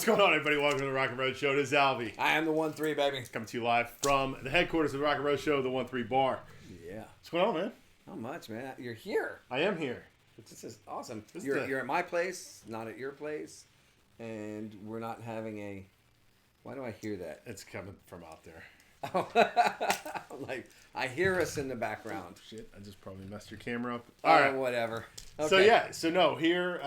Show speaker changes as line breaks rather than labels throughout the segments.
What's going on, everybody? Welcome to the Rockling Road Show. This is Alvie.
I am the 1-3, baby.
Coming to you live from the headquarters of the Rockling Road Show, the 1-3 bar.
Yeah.
What's going on, man?
Not much, man. You're here.
I am here.
This is awesome. You're at my place, not at your place, and we're not having a... Why do I hear that?
It's coming from out there.
Oh, like, I hear us in the background.
Oh, shit, I just probably messed your camera up.
All right, whatever.
Okay. So here,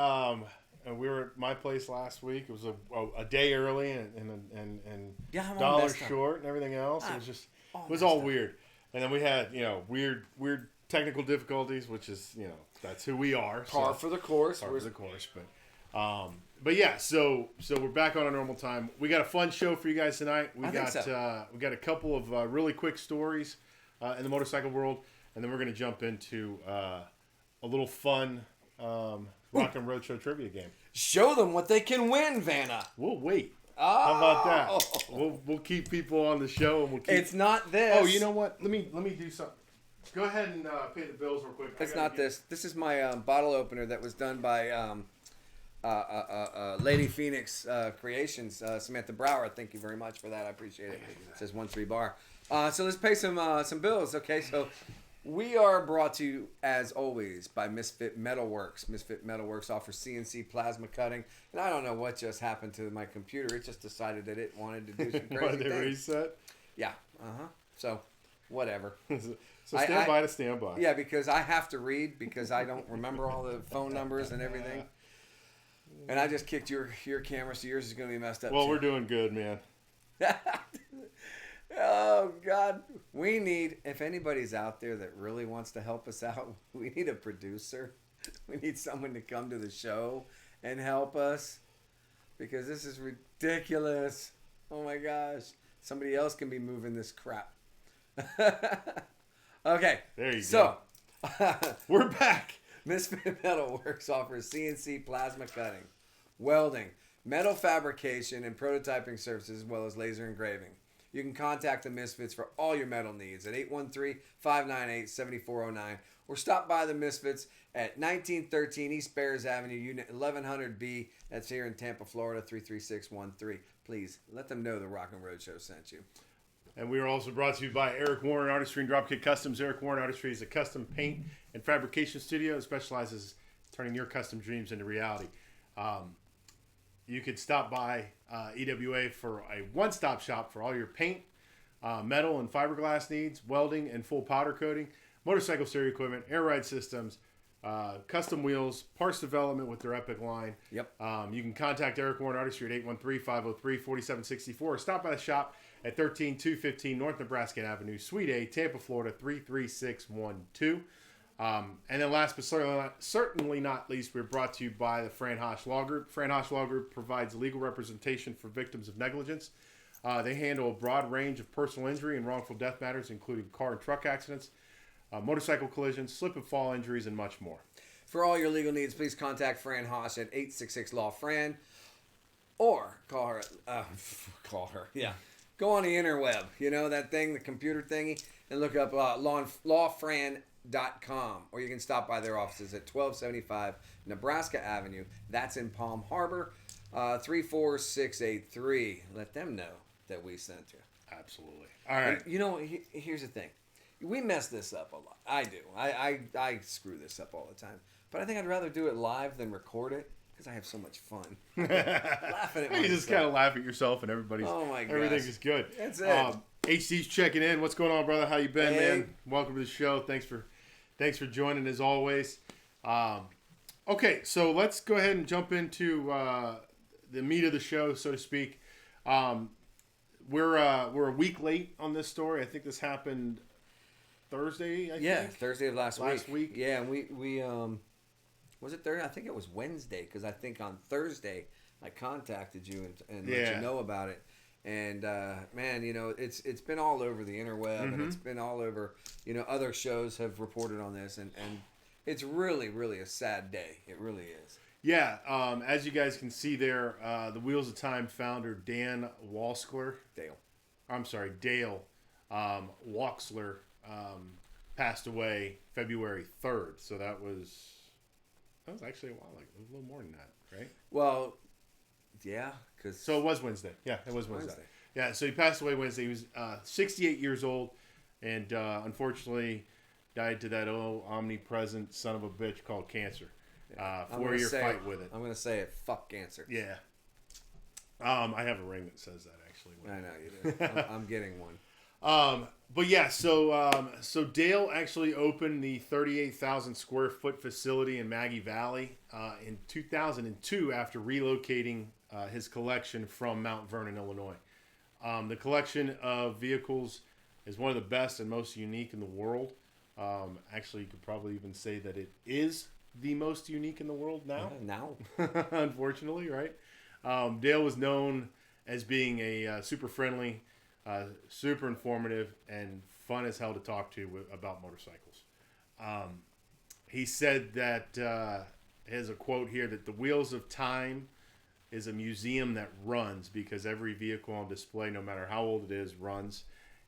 we were at my place last week. It was a day early and dollar short and everything else. It was just, it was all weird. And then we had, weird technical difficulties, which is, that's who we are.
Par for the course.
But yeah, so we're back on a normal time. We got a fun show for you guys tonight. We got a couple of really quick stories in the motorcycle world, and then we're going to jump into a little fun Rockling Road Show trivia game.
Show them what they can win, Vanna.
We'll wait. How about that? We'll keep people on the show, and we'll keep.
It's not this.
Oh, you know what? Let me do something. Go ahead and pay the bills real quick.
It's not this. This is my bottle opener that was done by Lady Phoenix Creations, Samantha Brower. Thank you very much for that. I appreciate it. It says 1-3 bar. So let's pay some bills. Okay, so we are brought to you, as always, by Misfit Metalworks. Misfit Metalworks offers CNC plasma cutting. And I don't know what just happened to my computer. It just decided that it wanted to do some crazy things.
Reset?
Yeah. So, whatever.
So stand by to stand by.
Yeah, because I have to read because I don't remember all the phone numbers and everything. And I just kicked your camera, so yours is going to be messed up.
Well, we're doing good, man.
Oh, God. We need, if anybody's out there that really wants to help us out, we need a producer. We need someone to come to the show and help us because this is ridiculous. Oh, my gosh. Somebody else can be moving this crap. Okay.
There you go. We're back.
Misfit Metalworks offers CNC plasma cutting, welding, metal fabrication, and prototyping services, as well as laser engraving. You can contact the Misfits for all your metal needs at 813-598-7409 or stop by the Misfits at 1913 East Bears Avenue, Unit 1100B. That's here in Tampa, Florida, 33613. Please let them know the Rockling Road Show sent you.
And we are also brought to you by Eric Warren Artistry and Dropkick Customs. Eric Warren Artistry is a custom paint and fabrication studio that specializes in turning your custom dreams into reality. You could stop by EWA for a one-stop shop for all your paint, metal and fiberglass needs, welding and full powder coating, motorcycle stereo equipment, air ride systems, custom wheels, parts development with their Epic line.
Yep.
You can contact Eric Warren Artistry at 813-503-4764 or stop by the shop at 13215 North Nebraska Avenue, Suite A, Tampa, Florida, 33612. And then last but certainly not least, we're brought to you by the Fran Hosh Law Group. Fran Hosh Law Group provides legal representation for victims of negligence. They handle a broad range of personal injury and wrongful death matters, including car and truck accidents, motorcycle collisions, slip and fall injuries, and much more.
For all your legal needs, please contact Fran Hosh at 866-LAW-FRAN or call her. Yeah. Go on the interweb, that thing, the computer thingy, and look up lawfran.com, or you can stop by their offices at 1275 Nebraska Avenue. That's in Palm Harbor, 34683. Let them know that we sent you.
Absolutely. All right.
Here's the thing. We mess this up a lot. I do. I screw this up all the time. But I think I'd rather do it live than record it because I have so much fun. Laughing at myself.
You just kind of laugh at yourself and everything is good.
That's it.
HC's checking in. What's going on, brother? How you been, man? Welcome to the show. Thanks for joining as always. Okay, so let's go ahead and jump into the meat of the show, so to speak. We're a week late on this story. I think this happened Thursday.
Thursday of last
week.
Yeah, and we was it Thursday? I think it was Wednesday because I think on Thursday I contacted you and let you know about it. And man, it's been all over the interweb and it's been all over. Other shows have reported on this, and it's really, really a sad day. It really is.
Yeah, as you guys can see there, the Wheels of Time founder Dale Walksler passed away February 3rd. So that was actually a while, like a little more than that, right?
Well, Yeah, because
So it was Wednesday. Yeah, it was Wednesday.
Wednesday.
Yeah, so he passed away Wednesday. He was 68 years old, and unfortunately died to that omnipresent son of a bitch called cancer. 4-year fight with it.
I'm gonna say it. Fuck cancer.
Yeah. I have a ring that says that actually.
I know you do. I'm getting one.
But yeah, so Dale actually opened the 38,000 square foot facility in Maggie Valley in 2002 after relocating his collection from Mount Vernon, Illinois. The collection of vehicles is one of the best and most unique in the world. Actually, you could probably even say that it is the most unique in the world now.
Now.
Unfortunately, right? Dale was known as being a super friendly, super informative, and fun as hell to talk to about motorcycles. He said that, has a quote here, that the Wheels of Time is a museum that runs because every vehicle on display, no matter how old it is, runs.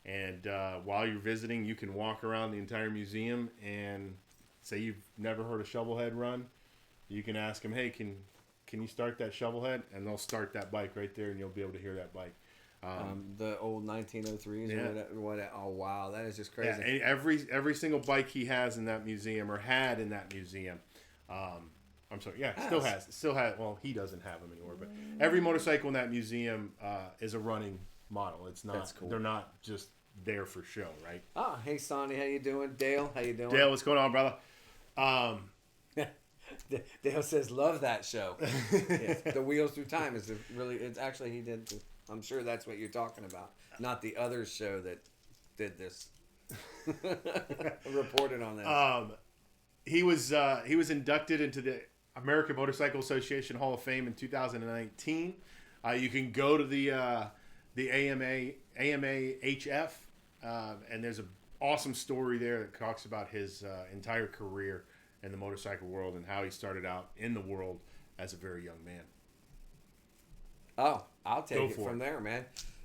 And while you're visiting, you can walk around the entire museum and say you've never heard a shovelhead run. You can ask them, hey, can you start that shovelhead? And they'll start that bike right there, and you'll be able to hear that bike.
The old 1903s.
Yeah.
Oh wow, that is just crazy.
Yeah, and every single bike he has in that museum, or had in that museum, I'm sorry, yeah, still has. Well, he doesn't have them anymore, but every motorcycle in that museum is a running model. It's not.
That's cool.
They're not just there for show, right?
Oh, hey Sonny, how you doing? Dale, how you doing?
Dale, what's going on, brother?
Dale says, love that show. Yes, the Wheels Through Time is really. It's actually he did. I'm sure that's what you're talking about, not the other show that did this. Reported on that.
He was inducted into the American Motorcycle Association Hall of Fame in 2019. You can go to the AMAHF, and there's an awesome story there that talks about his entire career in the motorcycle world and how he started out in the world as a very young man.
Oh, I'll take it from there, man.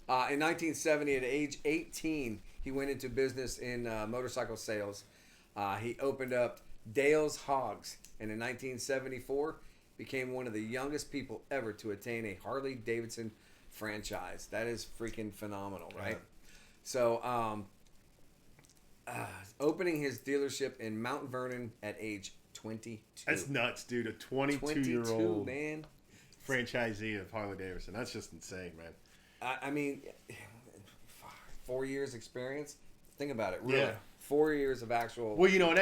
In 1970, at age 18, he went into business in motorcycle sales. He opened up Dale's Hogs, and in 1974, became one of the youngest people ever to attain a Harley-Davidson franchise. That is freaking phenomenal, right? So, opening his dealership in Mount Vernon at age 22.
That's nuts, dude. A 22-year-old
man.
Franchisee of Harley-Davidson. That's just insane, man.
I mean, 4 years experience. Think about it. Really.
Yeah.
4 years of actual.
Well, and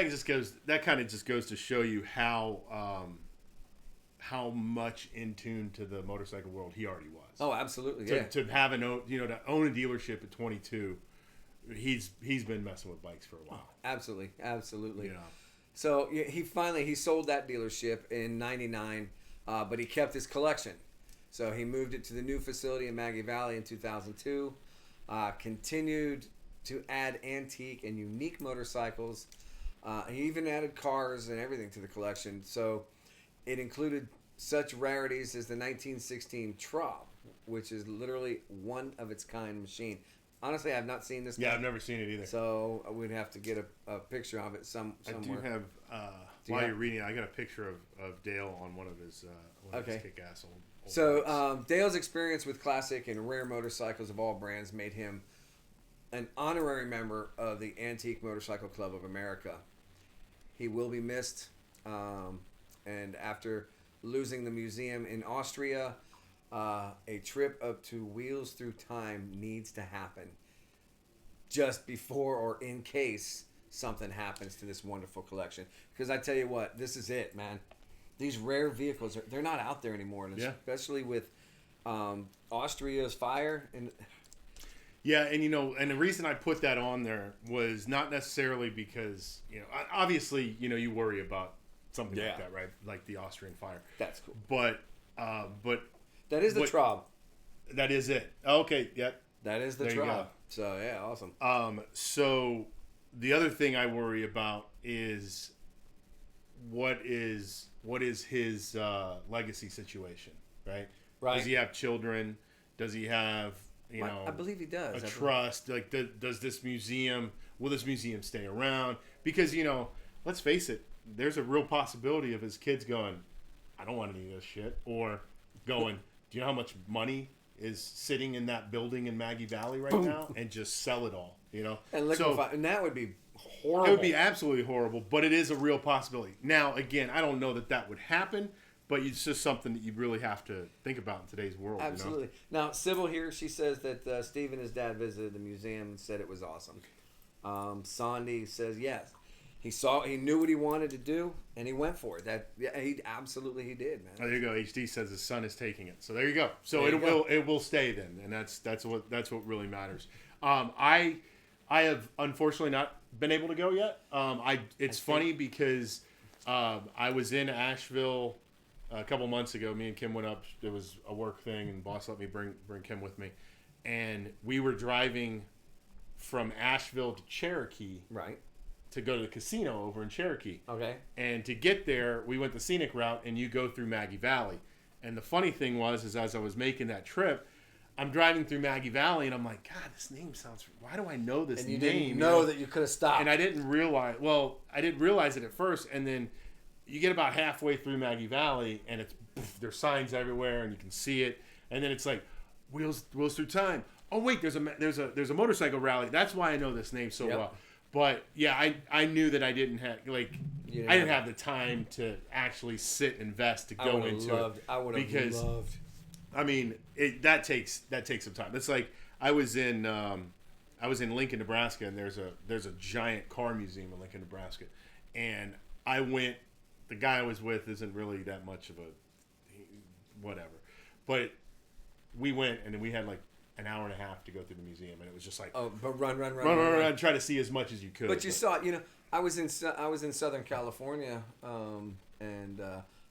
that kind of just goes to show you how much in tune to the motorcycle world he already was.
Oh, absolutely.
To have to own a dealership at 22, he's been messing with bikes for a while.
Absolutely. So he sold that dealership in '99, but he kept his collection. So he moved it to the new facility in Maggie Valley in 2002. Continued to add antique and unique motorcycles. He even added cars and everything to the collection. So it included such rarities as the 1916 Traub, which is literally one of its kind machine. Honestly, I've not seen this.
Yeah, I've never seen it either.
So we'd have to get a picture of it somewhere.
I do have, while you're reading it, I got a picture of Dale on one of his kick-ass old
So Dale's experience with classic and rare motorcycles of all brands made him an honorary member of the Antique Motorcycle Club of America. He will be missed, and after losing the museum in Austria, a trip up to Wheels Through Time needs to happen just before or in case something happens to this wonderful collection. Because I tell you what, this is it, man. These rare vehicles, they're not out there anymore, and especially with Austria's fire. And
and the reason I put that on there was not necessarily because, obviously, you worry about something like that, right? Like the Austrian fire.
That's cool.
But
that is the Traub.
That is it. Okay, yeah.
That is the Traub. So, yeah, awesome.
So the other thing I worry about is what is his legacy situation, right?
Right.
Does he have children? Does he have,
I believe he does.
A trust? Like, will this museum stay around? Because, let's face it, there's a real possibility of his kids going, I don't want any of this shit, or going, do you know how much money is sitting in that building in Maggie Valley right now, and just sell it all, you know?
And liquefy, and that would be horrible.
It would be absolutely horrible, but it is a real possibility. Now, again, I don't know that would happen, but it's just something that you really have to think about in today's world.
Absolutely.
You know?
Now, Sybil here, she says that Steve and his dad visited the museum and said it was awesome. Sandy says yes. He knew what he wanted to do, and he went for it. He did, man.
Oh, there you go. HD says his son is taking it. So there you go. So
there
it will stay then, and that's what really matters. I have unfortunately not been able to go yet. It's funny because I was in Asheville a couple months ago. Me and Kim went up. It was a work thing, and boss let me bring Kim with me, and we were driving from Asheville to Cherokee.
Right.
To go to the casino over in Cherokee.
Okay.
And to get there, we went the scenic route, and you go through Maggie Valley. And the funny thing was, is as I was making that trip, I'm driving through Maggie Valley, and I'm like, God, this name sounds... Why do I know this name?
And you didn't know that you could have stopped.
And I didn't realize... Well, I didn't realize it at first, and then you get about halfway through Maggie Valley, and there's signs everywhere, and you can see it. And then it's like, Wheels Through Time. Oh, wait, there's a motorcycle rally. That's why I know this name so well. But yeah, I knew that I didn't have I didn't have the time to actually sit and invest to go into it.
I would have loved.
I mean, that takes some time. It's like I was in Lincoln, Nebraska, and there's a giant car museum in Lincoln, Nebraska, and I went. The guy I was with isn't really that much of whatever, but we went and we had like an hour and a half to go through the museum, and it was just like,
but run,
try to see as much as you could.
But you saw, I was in Southern California, and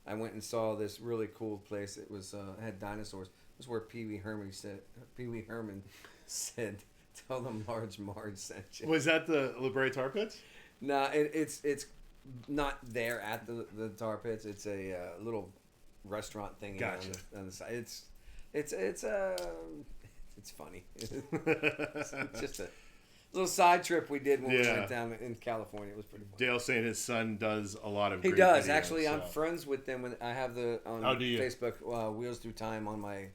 I went and saw this really cool place. It was had dinosaurs. It was where Pee Wee Herman said, "Tell them Large Marge sent you."
Was that the La Brea Tar Pits?
No, it's not there at the Tar Pits. It's a little restaurant thing.
Gotcha.
On the side. It's funny. It's just a little side trip we did when we went down in California. It was pretty fun.
Dale saying his son does a lot of.
He
great
does
videos,
actually.
so.
I'm friends with them. When I have on Facebook Wheels Through Time on my,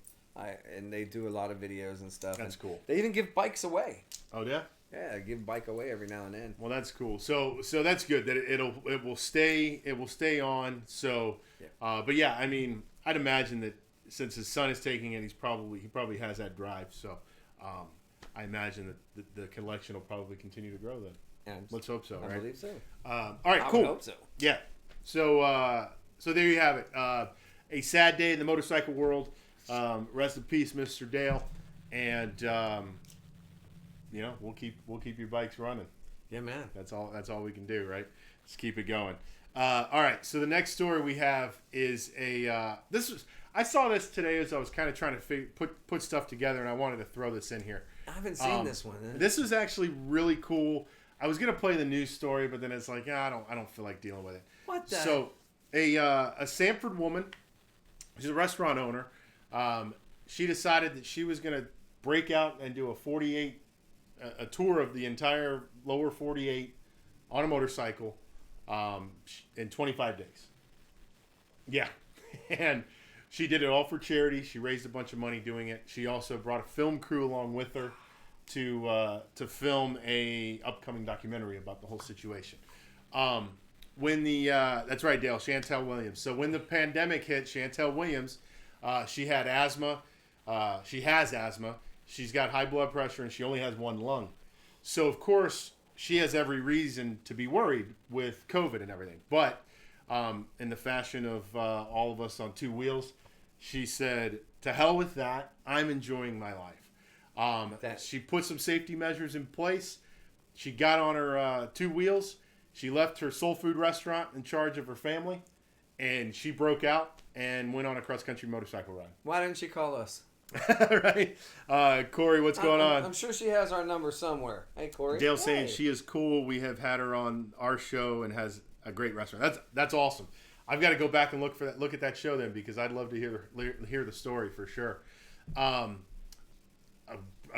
and they do a lot of videos and stuff.
That's cool.
They even give bikes away.
Oh yeah.
Yeah, give a bike away every now and then.
Well, that's cool. So that's good that it will stay on. So, but yeah, I mean, I'd imagine that. Since his son is taking it, he probably has that drive. So, I imagine that the collection will probably continue to grow then.
And
let's hope so.
I believe so.
All right, cool.
I would hope so.
Yeah. So there you have it. A sad day in the motorcycle world. Rest in peace, Mr. Dale. And we'll keep your bikes running.
Yeah, man.
That's all we can do, right? Just keep it going. All right. So the next story we have is I saw this today as I was kind of trying to put stuff together, and I wanted to throw this in here.
I haven't seen this one.
This is actually really cool. I was gonna play the news story, but then it's like, I don't feel like dealing with it.
What the?
So a Sanford woman, she's a restaurant owner. She decided that she was gonna break out and do a tour of the entire lower 48 on a motorcycle in 25 days. Yeah, and. She did it all for charity. She raised a bunch of money doing it. She also brought a film crew along with her to film a upcoming documentary about the whole situation. That's right, Dale, Chantel Williams. So when the pandemic hit, Chantel Williams, she had asthma. She has asthma. She's got high blood pressure, and she only has one lung. So of course she has every reason to be worried with COVID and everything. But in the fashion of all of us on two wheels, she said, to hell with that. I'm enjoying my life. She put some safety measures in place. She got on her two wheels. She left her soul food restaurant in charge of her family, and she broke out and went on a cross-country motorcycle ride.
Why didn't she call us?
Right? Corey, what's going on?
I'm sure she has our number somewhere. Hey, Corey.
Dale's saying she is cool. We have had her on our show and has a great restaurant. That's awesome. I've got to go back and look at that show then, because I'd love to hear the story for sure. A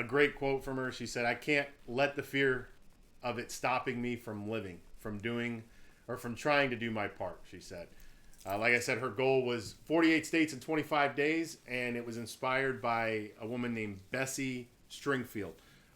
great quote from her. She said, "I can't let the fear of it stopping me from living, from doing, or from trying to do my part," she said. Like I said, her goal was 48 states in 25 days, and it was inspired by a woman named Bessie Stringfield.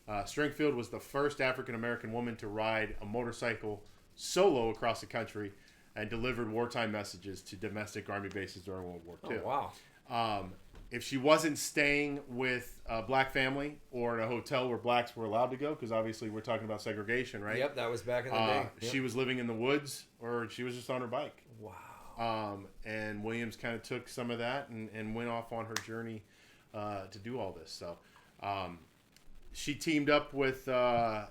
Stringfield was the first African-American woman to ride a motorcycle solo across the country and delivered wartime messages to domestic army bases during World War II.
Oh, wow.
If she wasn't staying with a black family or in a hotel where blacks were allowed to go, because obviously we're talking about segregation, right?
Yep, that was back in the day. Yep.
She was living in the woods, or she was just on her bike.
Wow.
And Williams kind of took some of that and went off on her journey to do all this. So she teamed up with a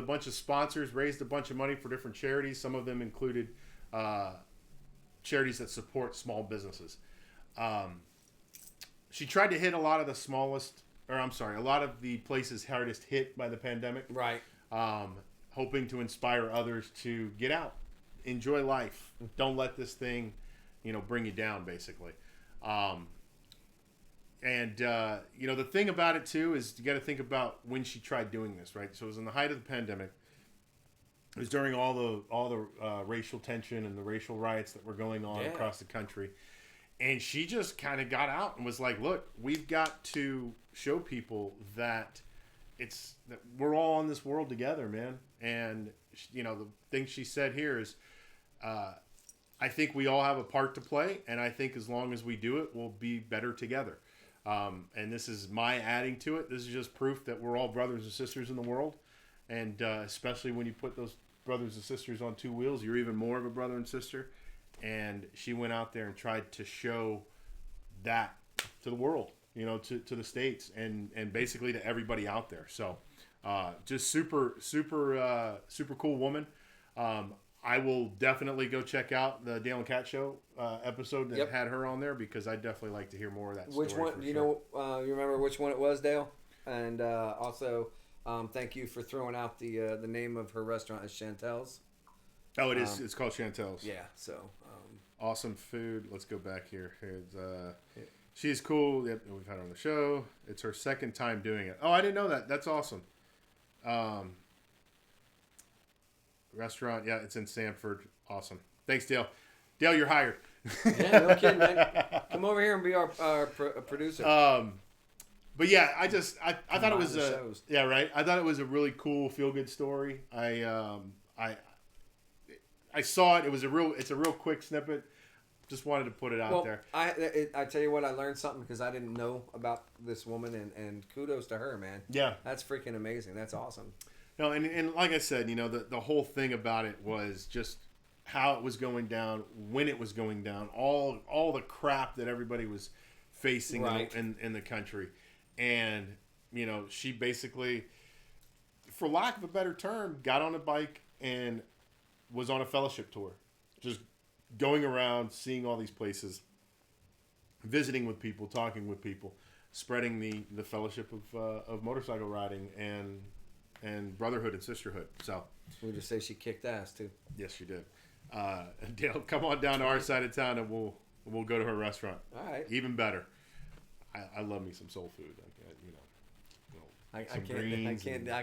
bunch of sponsors, raised a bunch of money for different charities. Some of them included charities that support small businesses. She tried to hit a lot of the places hardest hit by the pandemic.
Right.
Hoping to inspire others to get out, enjoy life. Don't let this thing, bring you down, basically. The thing about it too is you got to think about when she tried doing this, right? So it was in the height of the pandemic. It was during all the racial tension and the racial riots that were going on across the country. And she just kind of got out and was like, look, we've got to show people that that we're all in this world together, man. And, the thing she said here is, I think we all have a part to play. And I think as long as we do it, we'll be better together. And this is my adding to it. This is just proof that we're all brothers and sisters in the world. And especially when you put those brothers and sisters on two wheels, you're even more of a brother and sister. And she went out there and tried to show that to the world, to the States and basically to everybody out there. So just super cool woman. I will definitely go check out the Dale and Cat Show episode that had her on there, because I'd definitely like to hear more of that story.
Which one? Do you know? You remember which one it was, Dale? And also, thank you for throwing out the name of her restaurant as Chantel's.
Oh, it is. It's called Chantel's.
Yeah. So.
Awesome food. Let's go back here. She's cool. Yep, we've had her on the show. It's her second time doing it. Oh, I didn't know that. That's awesome. Restaurant. Yeah, it's in Sanford. Awesome. Thanks, Dale. Dale, you're hired.
Yeah, no kidding, man. Come over here and be our producer.
But yeah, I thought it was right. I thought it was a really cool feel good story. I saw it. It's a real quick snippet. Just wanted to put it out there.
I tell you what, I learned something because I didn't know about this woman, and kudos to her, man.
Yeah,
that's freaking amazing. That's awesome.
No, and like I said, the whole thing about it was just how it was going down, when it was going down, all the crap that everybody was facing in the country, and she basically, for lack of a better term, got on a bike and was on a fellowship tour, just going around, seeing all these places, visiting with people, talking with people, spreading the fellowship of motorcycle riding and brotherhood and sisterhood. So
we'll just say she kicked ass too.
Yes, she did. Dale, come on down to our side of town and we'll go to her restaurant.
All right.
Even better. I love me some soul food.
I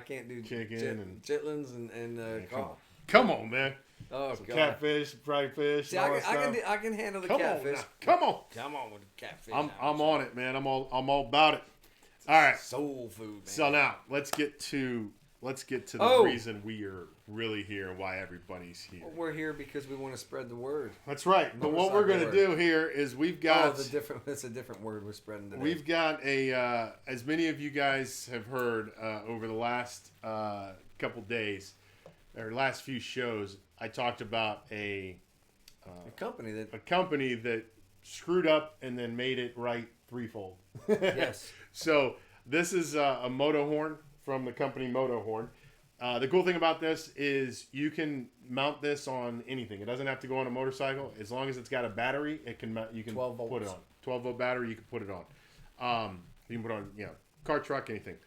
can't do
chicken and
chitlins and
come on, man.
Oh,
some
God.
catfish, fried fish.
See, I can handle the catfish.
Come on
with the catfish.
I'm on it, man. I'm all about it. All right.
Soul food, man.
So now let's get to the reason we are really here and why everybody's here.
Well, we're here because we want to spread the word.
That's right. But what we're going to do here is we've got...
it's a different word we're spreading today.
We've got as many of you guys have heard over the last couple days, or last few shows, I talked about a company that screwed up and then made it right threefold.
Yes.
So this is a moto horn from the company Moto Horn. The cool thing about this is you can mount this on anything. It doesn't have to go on a motorcycle. As long as it's got a battery, you can
12 volts.
put it on. 12-volt battery, you can put it on. You can put it on, car, truck, anything.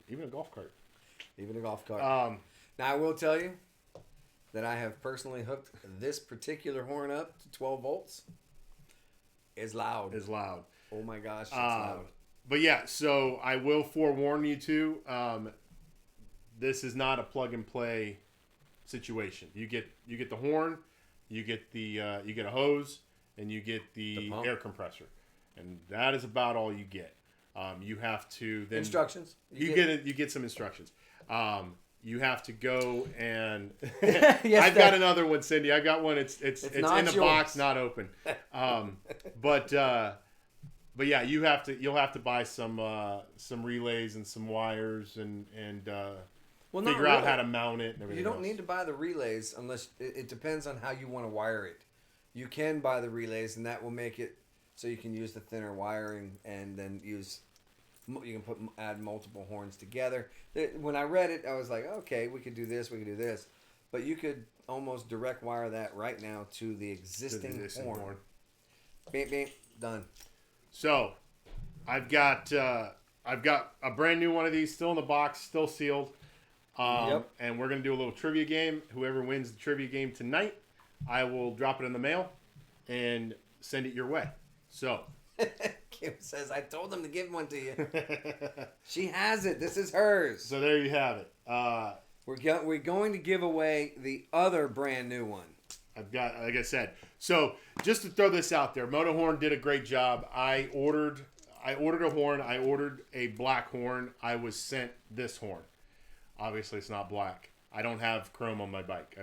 Even a golf cart.
Now, I will tell you that I have personally hooked this particular horn up to 12 volts. It's loud. Oh my gosh, it's loud.
But yeah, so I will forewarn you too. This is not a plug and play situation. You get the horn, you get you get a hose, and you get the
pump.
air compressor, and that is about all you get. You have to then
Instructions.
You get some instructions. You have to go and
Yes,
I've got another one, Cindy. I got one. It's in the
yours.
box, not open. But yeah, you'll have to buy some relays and some wires and figure out how to mount it and everything.
You don't need to buy the relays unless it depends on how you want to wire it. You can buy the relays, and that will make it so you can use the thinner wiring and then you can add multiple horns together. When I read it, I was like, okay, we could do this, but you could almost direct wire that right now to the existing horn. Bam, bam, done.
So, I've got a brand new one of these still in the box, still sealed. And we're gonna do a little trivia game. Whoever wins the trivia game tonight, I will drop it in the mail and send it your way. So.
Kim says, I told them to give one to you. She has it. This is hers.
So there you have it.
We're going to give away the other brand new one.
I've got, like I said. So just to throw this out there, Motorhorn did a great job. I ordered a horn. I ordered a black horn. I was sent this horn. Obviously, it's not black. I don't have chrome on my bike.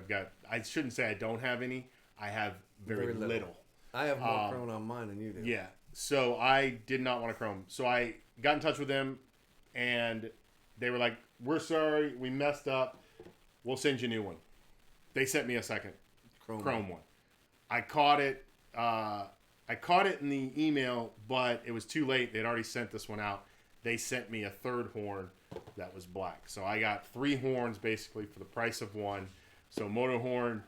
I shouldn't say I don't have any. I have very little.
I have more chrome on mine than you do.
Yeah. So I did not want a chrome. So I got in touch with them, and they were like, "We're sorry, we messed up. We'll send you a new one." They sent me a second chrome one. I caught it. I caught it in the email, but it was too late. They'd already sent this one out. They sent me a third horn that was black. So I got 3 horns basically for the price of one. So Motorhorn,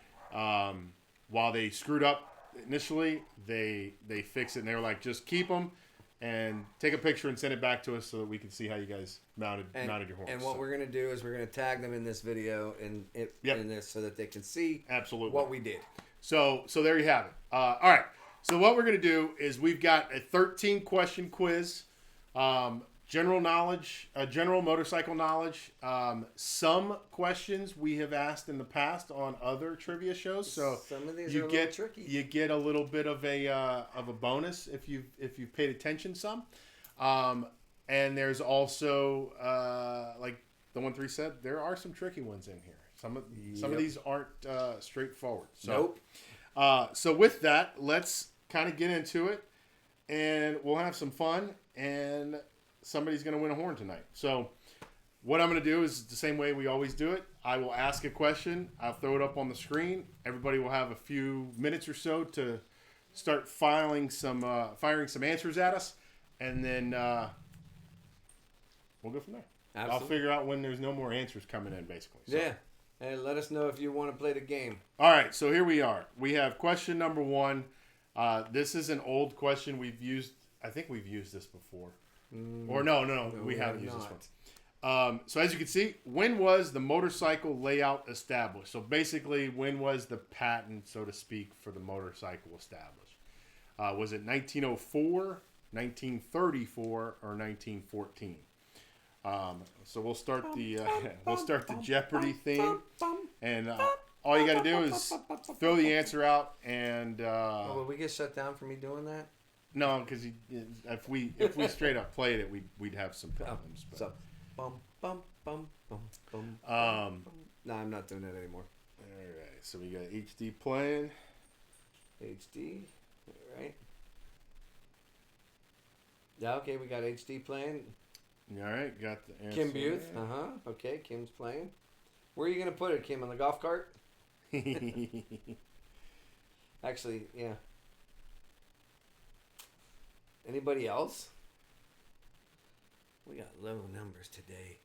while they screwed up initially, they fixed it, and they were like, just keep them and take a picture and send it back to us so that we can see how you guys mounted your horns.
And what we're going to do is we're going to tag them in this video in this so that they can see what we did.
So there you have it. All right. So what we're going to do is we've got a 13-question quiz. General knowledge, general motorcycle knowledge. Some questions we have asked in the past on other trivia shows. So
some of these are a little tricky.
You get a little bit of a bonus if you've paid attention some. And there's also like the 1-3 said, there are some tricky ones in here. Some of these aren't straightforward. So,
nope.
So with that, let's kind of get into it, and we'll have some fun, and somebody's going to win a horn tonight. So what I'm going to do is the same way we always do it. I will ask a question. I'll throw it up on the screen. Everybody will have a few minutes or so to start firing some answers at us, and then we'll go from there.
Absolutely.
I'll figure out when there's no more answers coming in, basically. So.
Yeah. And let us know if you want to play the game.
All right, so here we are. We have question number 1. This is an old question I think we've used this before. Or no, we haven't used this one. So as you can see, when was the motorcycle layout established? So basically, when was the patent, so to speak, for the motorcycle established? Was it 1904, 1934, or 1914? So we'll start the Jeopardy theme, and all you got to do is throw the answer out, and
will we get shut down for me doing that?
No, because if we straight up played it, we'd have some problems. But.
So, bum bum bum bum bum. No, I'm not doing that anymore.
All right, so we got HD playing.
HD, all right. Yeah, okay, we got HD playing.
All right, got the answer.
Kim Booth, okay, Kim's playing. Where are you gonna put it, Kim? On the golf cart? Actually, yeah. Anybody else? We got low numbers today.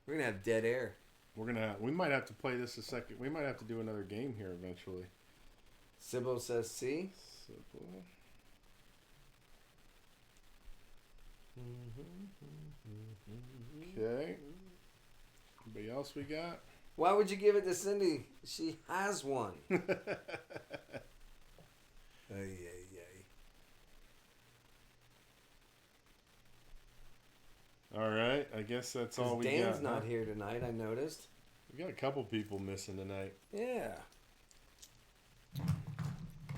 We're gonna have dead air.
We might have to play this a second. We might have to do another game here eventually.
Sybil says C.
Sybil. Okay. Anybody else we got?
Why would you give it to Cindy? She has one.
All right, I guess that's all we got.
Dan's not here tonight, I noticed.
We got a couple people missing tonight.
Yeah.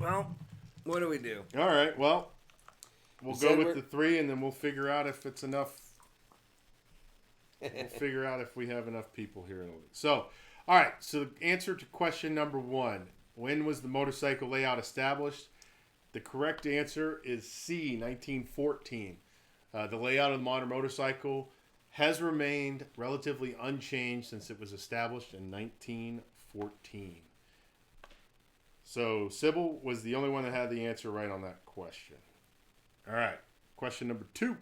Well, what do we do?
All right. Well, we'll go with the 3, and then we'll figure out if it's enough. We'll figure out if we have enough people here in the league. So, all right. So, the answer to question number 1: when was the motorcycle layout established? The correct answer is C, 1914. The layout of the modern motorcycle has remained relatively unchanged since it was established in 1914. So, Sybil was the only one that had the answer right on that question. All right. Question number 2.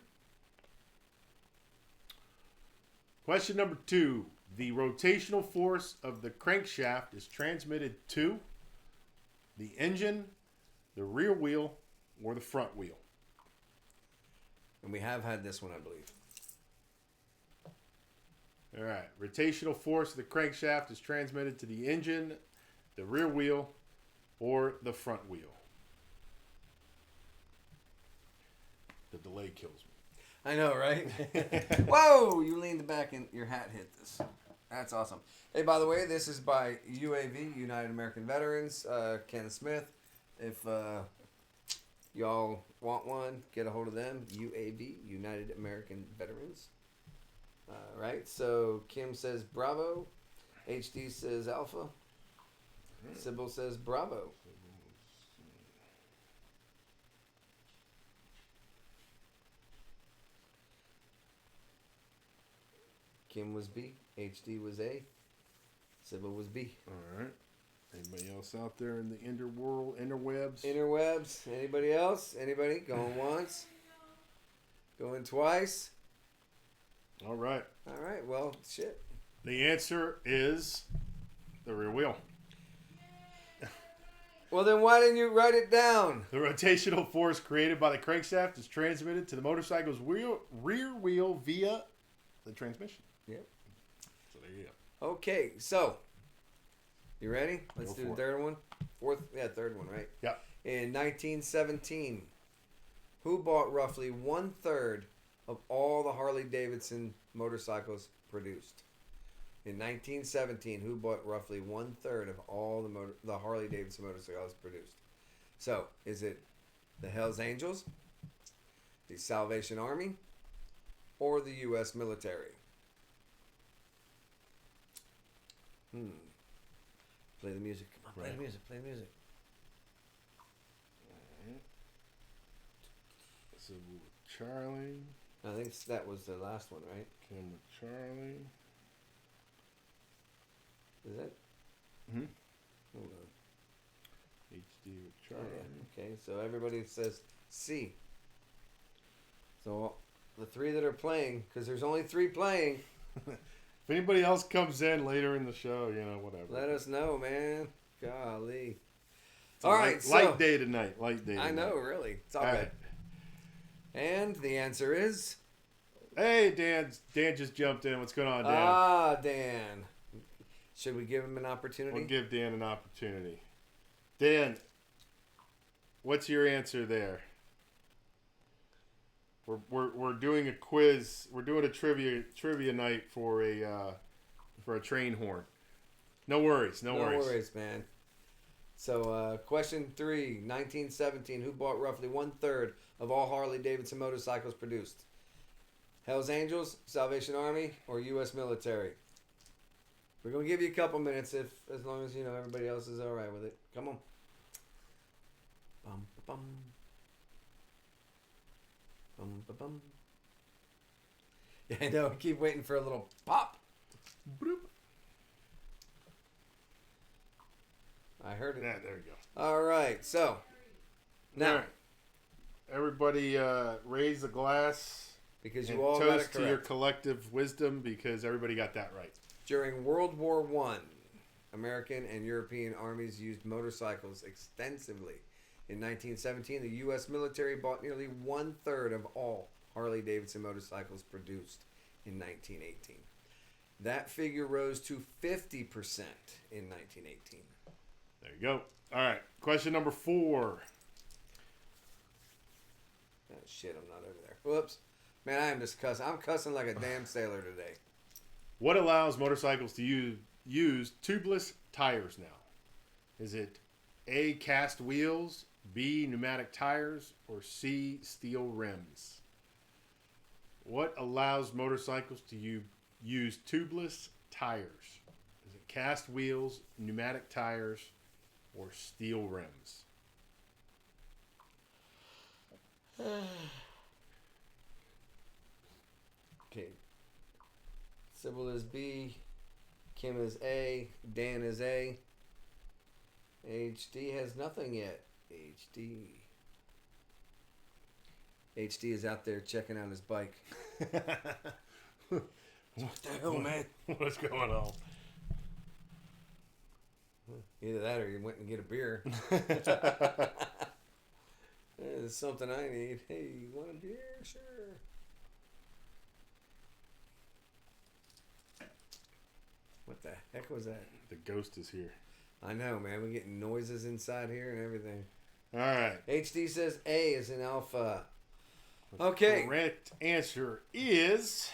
Question number 2. The rotational force of the crankshaft is transmitted to the engine, the rear wheel, or the front wheel.
And we have had this one, I believe.
All right. Rotational force of the crankshaft is transmitted to the engine, the rear wheel, or the front wheel. The delay kills me.
I know, right? Whoa! You leaned back and your hat hit this. That's awesome. Hey, by the way, this is by UAV, United American Veterans, Ken Smith. If y'all want one, get a hold of them. UAV, United American Veterans. Right? So Kim says bravo. HD says alpha. Sybil says bravo. Kim was B. HD was A. Sybil was B.
All right. Anybody else out there in the interwebs?
Interwebs. Anybody else? Anybody? Going once? Going twice?
All right.
All right. Well, shit.
The answer is the rear wheel.
Well, then why didn't you write it down?
The rotational force created by the crankshaft is transmitted to the motorcycle's rear wheel via the transmission.
Yep.
So there you go.
Okay, so you ready? Let's
Go
do the
for it.
third one. Third one, right?
Yep.
In 1917, who bought roughly 1/3 of all the Harley-Davidson motorcycles produced? In 1917, who bought roughly 1/3 of all the Harley-Davidson motorcycles produced? So, is it the Hells Angels, the Salvation Army, or the U.S. military? Play the music. Come on, play
Right.
the music. Play the music.
So Charlie.
I think that was the last one, right?
Kim with Charlie.
Is that?
Mm-hmm.
Hold on.
HD with
Oh,
Charlie.
yeah. Okay, so everybody says C. So the 3 that are playing, because there's only 3 playing,
If anybody else comes in later in the show, whatever.
let us know, man. Golly.
It's a
All right,
light day tonight. Light day.
I
tonight.
know, really. It's all
All
good.
right.
And the answer is...
Hey, Dan. Dan just jumped in. What's going on, Dan?
Ah, Dan. Should we give him an opportunity?
We'll give Dan an opportunity. Dan, what's your answer there? We're doing a quiz. We're doing a trivia night for a train horn. No worries. No worries.
Man. So, question 3, 1917. Who bought roughly 1/3 of all Harley-Davidson motorcycles produced? Hells Angels, Salvation Army, or U.S. military? We're gonna give you a couple minutes, as long as everybody else is all right with it. Come on. Bum bum. Bum ba bum. Yeah, I know. Keep waiting for a little pop.
Bloop.
I heard it.
Yeah, there you go.
All right, so now
All right. Everybody, raise a glass
because
and
you all got it
toast to your
correct.
collective wisdom because everybody got that right.
During World War I, American and European armies used motorcycles extensively. In 1917, the U.S. military bought nearly 1/3 of all Harley-Davidson motorcycles produced in 1918. That figure rose to 50% in 1918.
There you go. All right. Question number 4.
Oh, shit, I'm not over there. Whoops. Man, I am just cussing. I'm cussing like a damn sailor today.
What allows motorcycles to use tubeless tires now? Is it A, cast wheels, B, pneumatic tires, or C, steel rims? What allows motorcycles to use tubeless tires? Is it cast wheels, pneumatic tires, or steel rims?
Okay. Sybil is B. Kim is A. Dan is A. HD has nothing yet. HD. HD is out there checking out his bike. What the hell, man?
What's going on?
Either that or you went and get a beer. There's something I need. Hey, you want a beer? Sure. What the heck was that?
The ghost is here.
I know, man. We're getting noises inside here and everything.
All right.
HD says A is in alpha. Okay.
Correct answer is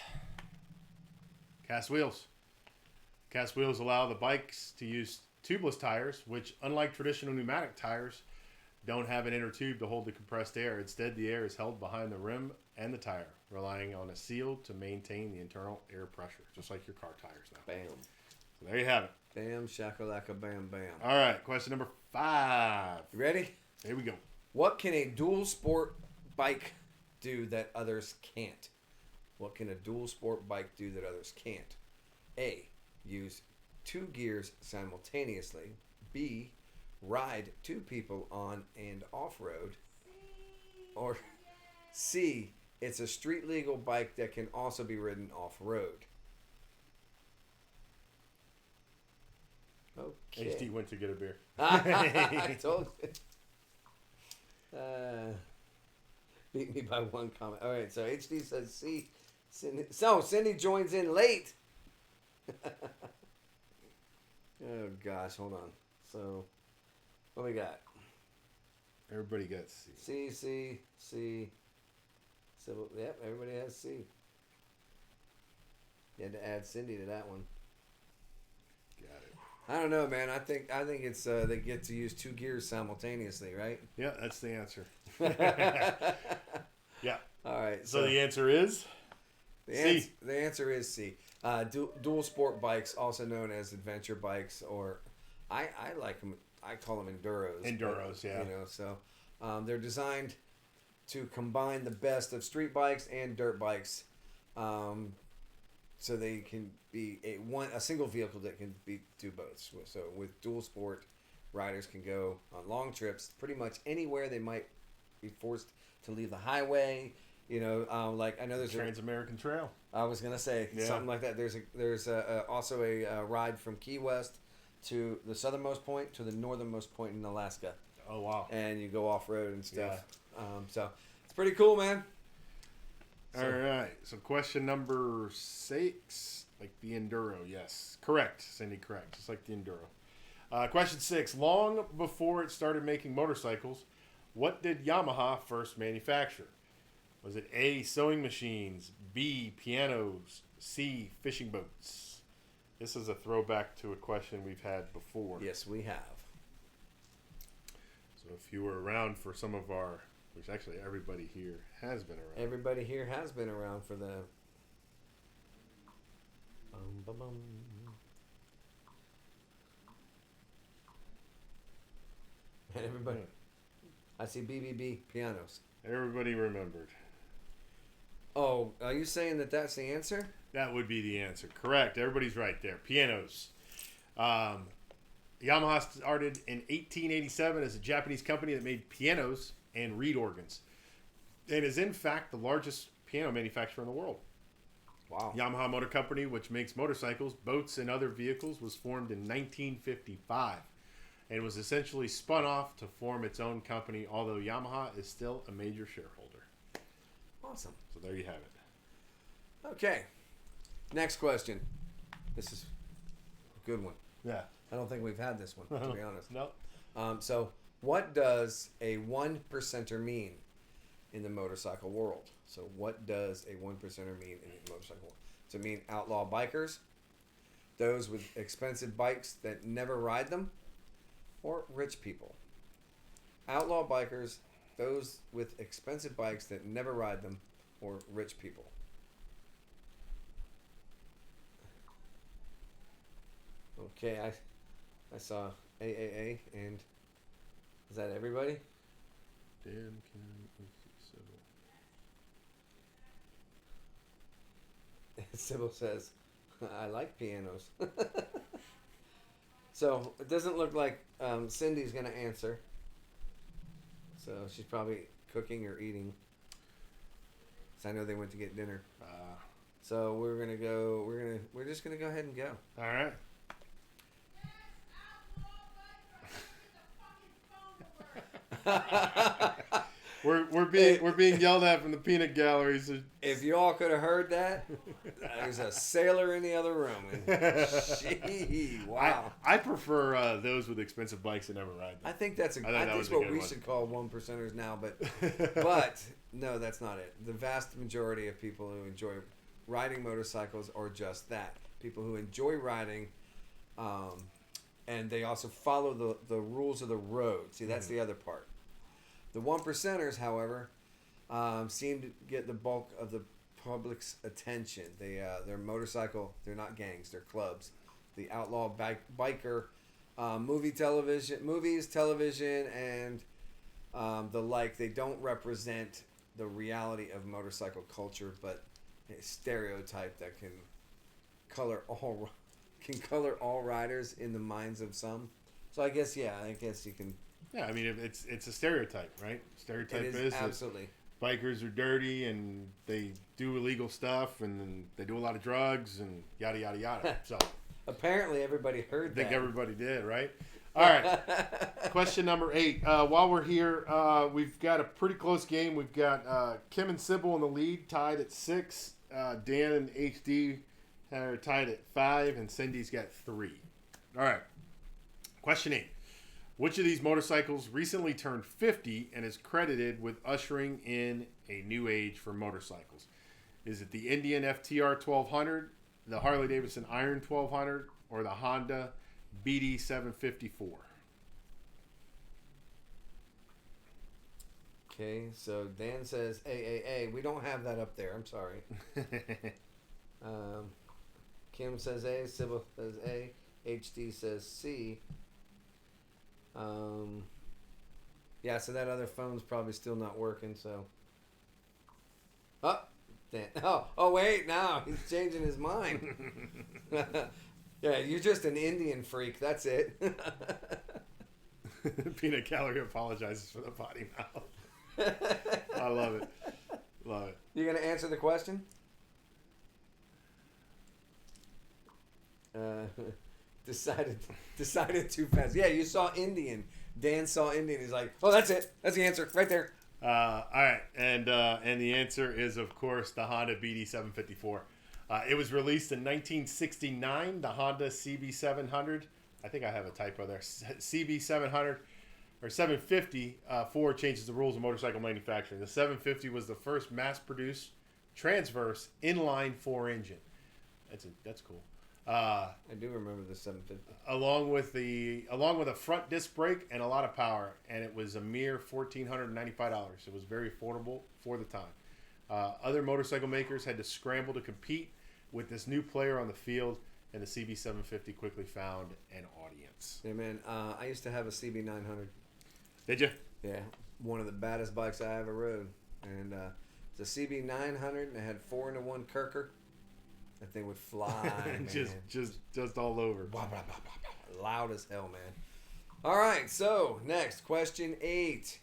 cast wheels. Cast wheels allow the bikes to use tubeless tires, which, unlike traditional pneumatic tires, don't have an inner tube to hold the compressed air. Instead, the air is held behind the rim and the tire, relying on a seal to maintain the internal air pressure, just like your car tires now.
Bam.
So there you have it.
Bam, shakalaka, bam, bam.
All right, question number 5.
You ready?
Here we go.
What can a dual sport bike do that others can't? What can a dual sport bike do that others can't? A. Use 2 gears simultaneously. B. Ride 2 people on and off-road. Or C. It's a street legal bike that can also be ridden off-road. Okay.
HD went to get a beer.
I told you. Beat me by 1 comment. All right, so HD says C. Cindy joins in late. Oh gosh, hold on. So, what we got?
Everybody got C.
C. So, yep, everybody has C. You had to add Cindy to that one.
Got it.
I don't know, man. I think it's they get to use 2 gears simultaneously, right?
Yeah, that's the answer. Yeah.
All right.
So the answer is C.
The answer is C. Dual sport bikes, also known as adventure bikes, or I like them. I call them enduros.
Enduros, yeah.
You know, so they're designed to combine the best of street bikes and dirt bikes, so they can be a single vehicle that can do both. So with dual sport, riders can go on long trips, pretty much anywhere they might be forced to leave the highway. You know, like I know there's
Trans-American Trail.
I was gonna say something like that. There's also a ride from Key West to the southernmost point to the northernmost point in Alaska.
Oh wow!
And you go off road and stuff. Yeah. So it's pretty cool, man.
All right. So question number 6, like the Enduro. Yes, correct, Cindy. Correct, just like the Enduro. Question 6. Long before it started making motorcycles, what did Yamaha first manufacture? Was it A, sewing machines, B, pianos, C, fishing boats? This is a throwback to a question we've had before.
Yes, we have.
So if you were around for some of our, which actually everybody here has been around.
Everybody here has been around for the... Everybody. I see BBB pianos.
Everybody remembered.
Oh, are you saying that that's the answer?
That would be the answer. Correct. Everybody's right there. Pianos. Yamaha started in 1887 as a Japanese company that made pianos and reed organs. It is, in fact, the largest piano manufacturer in the world.
Wow.
Yamaha Motor Company, which makes motorcycles, boats, and other vehicles, was formed in 1955 and was essentially spun off to form its own company, although Yamaha is still a major shareholder.
Awesome.
So there you have it.
Okay. Next question. This is a good one.
Yeah.
I don't think we've had this one, to be honest.
No.
So, what does a 1%er mean in the motorcycle world? So, what does a 1%er mean in the motorcycle world? Does it mean outlaw bikers? those with expensive bikes that never ride them, or rich people? Outlaw bikers, those with expensive bikes that never ride them, or rich people? Okay, I saw AAA, and is that everybody?
Dan, Kim,
Sybil says, I like pianos. So it doesn't look like Cindy's going to answer. So she's probably cooking or eating. So I know they went to get dinner. So we're gonna go. We're just gonna go ahead and go.
All right. We're being yelled at from the peanut gallery. So.
If you all could have heard that, there's a sailor in the other room. Gee, wow.
I prefer those with expensive bikes that never ride them.
I think that's what we should call 1%ers now, but no, that's not it. The vast majority of people who enjoy riding motorcycles are just that. People who enjoy riding, and they also follow the rules of the road. See, that's the other part. The 1%ers, however, seem to get the bulk of the public's attention. They're motorcycle. They're not gangs. They're clubs. The outlaw biker, movies, television, and the like. They don't represent the reality of motorcycle culture, but a stereotype that can color all riders in the minds of some. So I guess you can.
Yeah, I mean it's a stereotype, right? Stereotype is
absolutely.
Bikers are dirty and they do illegal stuff and they do a lot of drugs and yada yada yada. So
apparently everybody heard that.
I think everybody did, right? All right. Question number 8. While we're here, we've got a pretty close game. We've got Kim and Sybil in the lead, tied at 6. Dan and HD are tied at 5, and Cindy's got 3. All right. Question 8. Which of these motorcycles recently turned 50 and is credited with ushering in a new age for motorcycles? Is it the Indian FTR 1200, the Harley-Davidson Iron 1200, or the Honda BD 754?
Okay, so Dan says AAA. We don't have that up there. I'm sorry. Kim says A. Sybil says A. HD says C. Yeah, so that other phone's probably still not working, so. Oh, Dan. Oh, wait, no, he's changing his mind. Yeah, you're just an Indian freak, that's it.
Peanut Gallery apologizes for the potty mouth. I love it. Love it.
You going to answer the question? Decided too fast. Yeah, you saw Indian. Dan saw Indian. He's like, oh, that's it. That's the answer right there.
All right, and the answer is, of course, the Honda BD 754. It was released in 1969. The Honda CB700. I think I have a typo there. CB700 or 750. Ford changes the rules of motorcycle manufacturing. The 750 was the first mass-produced transverse inline 4 engine. That's cool.
I do remember the 750.
Along with a front disc brake and a lot of power, and it was a mere $1,495. It was very affordable for the time. Other motorcycle makers had to scramble to compete with this new player on the field, and the CB750 quickly found an audience.
Yeah, man. I used to have a CB900.
Did you?
Yeah, one of the baddest bikes I ever rode, and it's a CB900, and it had 4-in-1 Kirker. That thing would fly, man.
just all over.
Blah, blah, blah, blah, blah. Loud as hell, man. All right, so next, question 8.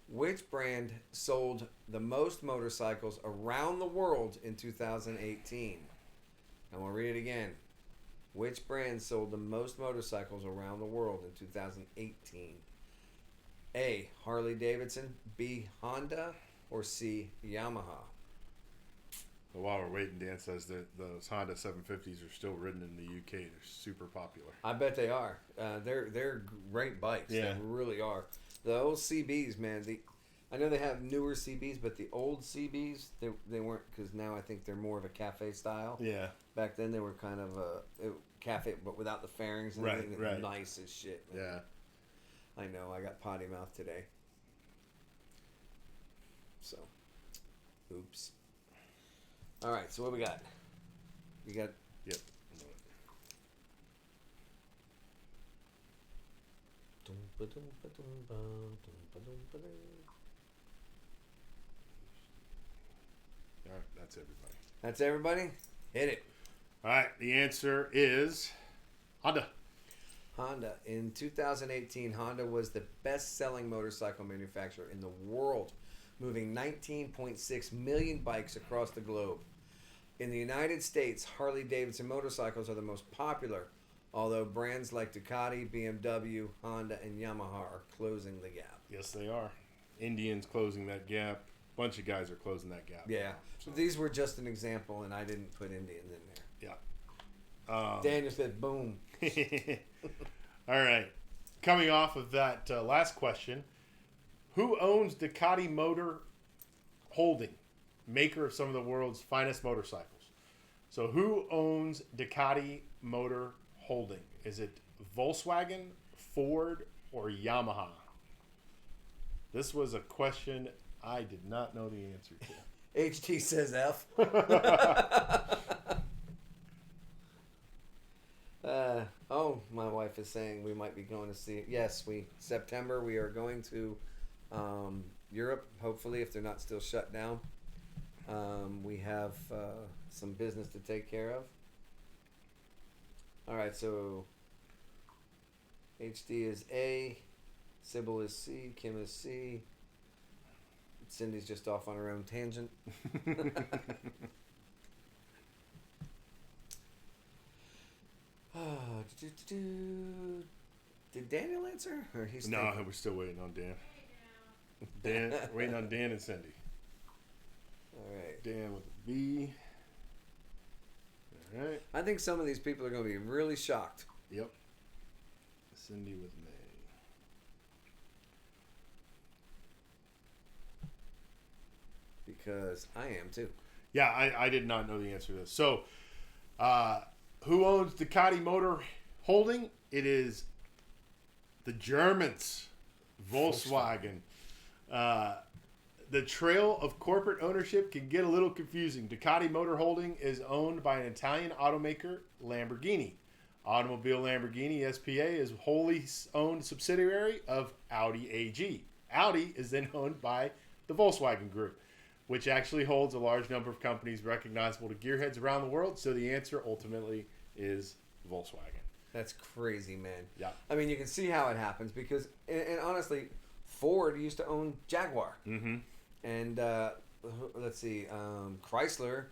Which brand sold the most motorcycles around the world in 2018? I'm going to read it again. Which brand sold the most motorcycles around the world in 2018? A. Harley-Davidson, B. Honda, or C. Yamaha?
But while we're waiting, Dan says that those Honda 750s are still ridden in the UK. They're super popular.
I bet they are. They're great bikes.
Yeah.
They really are. The old CBs, man. I know they have newer CBs, but the old CBs, they weren't, because now I think they're more of a cafe style.
Yeah.
Back then they were kind of a cafe, but without the fairings and everything.
Right.
Nice as shit. Man.
Yeah.
I know. I got potty mouth today. So, oops. All right. So what we got? You got.
Yep. All right, that's everybody.
That's everybody? Hit it.
All right, the answer is Honda.
Honda. In 2018, Honda was the best-selling motorcycle manufacturer in the world, moving 19.6 million bikes across the globe. In the United States, Harley-Davidson motorcycles are the most popular, although brands like Ducati, BMW, Honda, and Yamaha are closing the gap.
Yes, they are. Indians closing that gap. A bunch of guys are closing that gap.
Yeah. So these were just an example, and I didn't put Indians in there.
Yeah.
Daniel said, boom.
All right. Coming off of that last question, who owns Ducati Motor Holding, maker of some of the world's finest motorcycles? So who owns Ducati Motor Holding? Is it Volkswagen, Ford, or Yamaha? This was a question I did not know the answer to.
HT says F. My wife is saying we might be going to see. Yes, September we are going to Europe. Hopefully, if they're not still shut down, we have some business to take care of. All right, so HD is A, Sybil is C, Kim is C. Cindy's just off on her own tangent. Did Daniel answer? Or he's
No, we're still waiting on Dan. Waiting on Dan and Cindy.
All right.
Dan with a B. All right.
I think some of these people are going to be really shocked.
Yep. Cindy with an A.
Because I am too.
Yeah, I did not know the answer to this. So, who owns Ducati Motor Holding? It is the Germans, Volkswagen. The trail of corporate ownership can get a little confusing. Ducati Motor Holding is owned by an Italian automaker, Lamborghini. Automobile Lamborghini SPA is wholly owned subsidiary of Audi AG. Audi is then owned by the Volkswagen Group, which actually holds a large number of companies recognizable to gearheads around the world. So the answer ultimately is Volkswagen.
That's crazy, man.
Yeah.
I mean, you can see how it happens because, and honestly, Ford used to own Jaguar.
Mm-hmm.
And let's see, Chrysler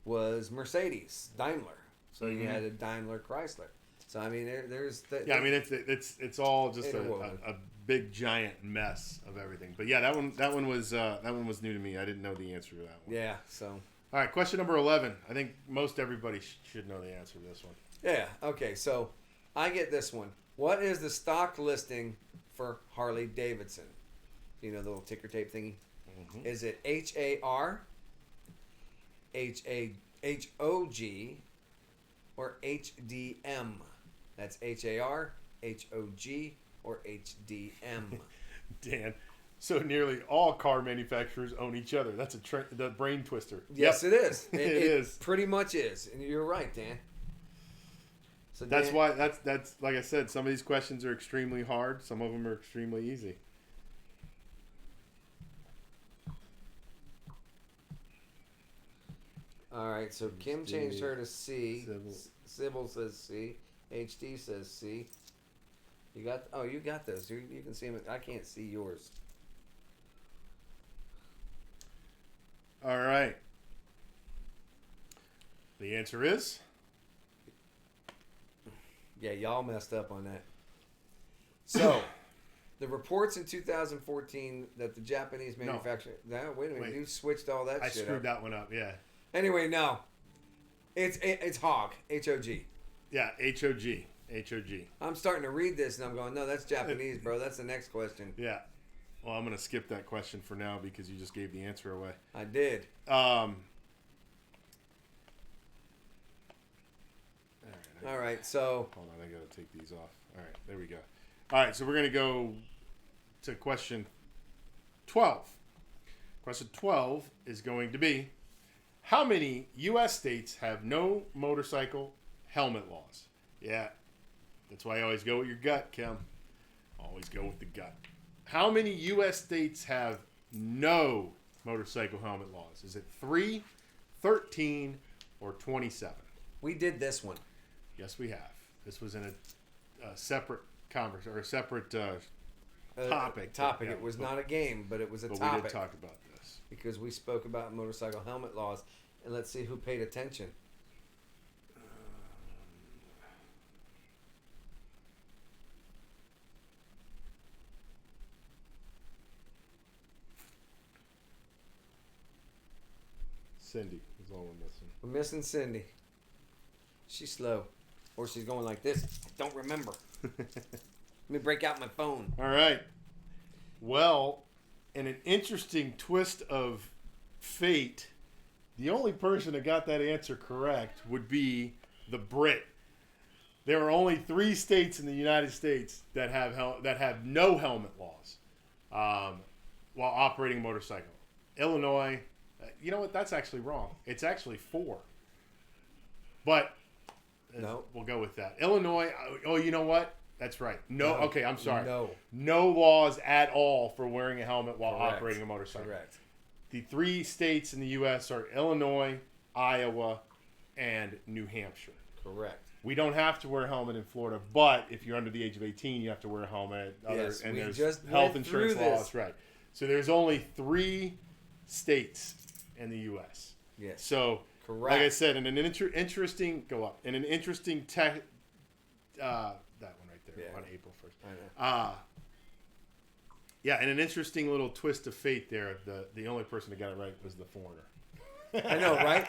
was Mercedes, Daimler. So you had a Daimler Chrysler. So I mean, there's the,
yeah. I mean, it's all just a big giant mess of everything. But yeah, that one was new to me. I didn't know the answer to that one.
Yeah. So.
All right, question number 11. I think most everybody should know the answer to this one.
Yeah. Okay. So I get this one. What is the stock listing for Harley Davidson? You know the little ticker tape thingy. Mm-hmm. Is it HAR, HOG, or HDM? That's HAR, HOG, or HDM.
Dan, so nearly all car manufacturers own each other. That's the brain twister.
Yes,
yep.
It is.
It is.
Pretty much is, and you're right, Dan. So
that's why that's like I said. Some of these questions are extremely hard. Some of them are extremely easy.
All right, so Kim changed her to C. Sybil says C. HD says C. You got those. You can see them. I can't see yours.
All right. The answer is?
Yeah, y'all messed up on that. So, the reports in 2014 that the Japanese manufacturer... No, wait a minute. You switched all that shit up.
I screwed that one up, yeah.
Anyway, no. It's HOG. H-O-G.
Yeah, H-O-G. H-O-G.
I'm starting to read this and I'm going, no, that's Japanese, bro. That's the next question.
Yeah. Well, I'm going to skip that question for now because you just gave the answer away.
I did. right, so...
Hold on, I got to take these off. All right, there we go. All right, so we're going to go to question 12. Question 12 is going to be, how many U.S. states have no motorcycle helmet laws? Yeah, that's why I always go with your gut, Kim. Always go with the gut. How many U.S. states have no motorcycle helmet laws? Is it 3, 13, or 27?
We did this one.
Yes, we have. This was in a separate conversation or a separate topic.
Topic. It was not a game, but it was a topic.
But we did talk about this.
Because we spoke about motorcycle helmet laws. And let's see who paid attention.
Cindy is all we're missing.
We're missing Cindy. She's slow. Or she's going like this. I don't remember. Let me break out my phone.
All right. Well, in an interesting twist of fate, the only person that got that answer correct would be the Brit. There are only 3 states in the United States that have no helmet laws while operating a motorcycle. Illinois. You know what? That's actually wrong. It's actually 4. But
no,
we'll go with that. Illinois. Oh, you know what? That's right. No. Okay, I'm sorry. No laws at all for wearing a helmet while operating a motorcycle.
Correct.
The 3 states in the U.S. are Illinois, Iowa, and New Hampshire.
Correct.
We don't have to wear a helmet in Florida, but if you're under the age of 18, you have to wear a helmet.
Yes,
and
we
there's
just
health
went
insurance
through
laws.
this.
Right. So there's only 3 states in the U.S.
Yes.
So,
correct.
like I said, in an interesting that one right there on April 1st.
I know.
Yeah, and an interesting little twist of fate there. The only person that got it right was the foreigner.
I know, right?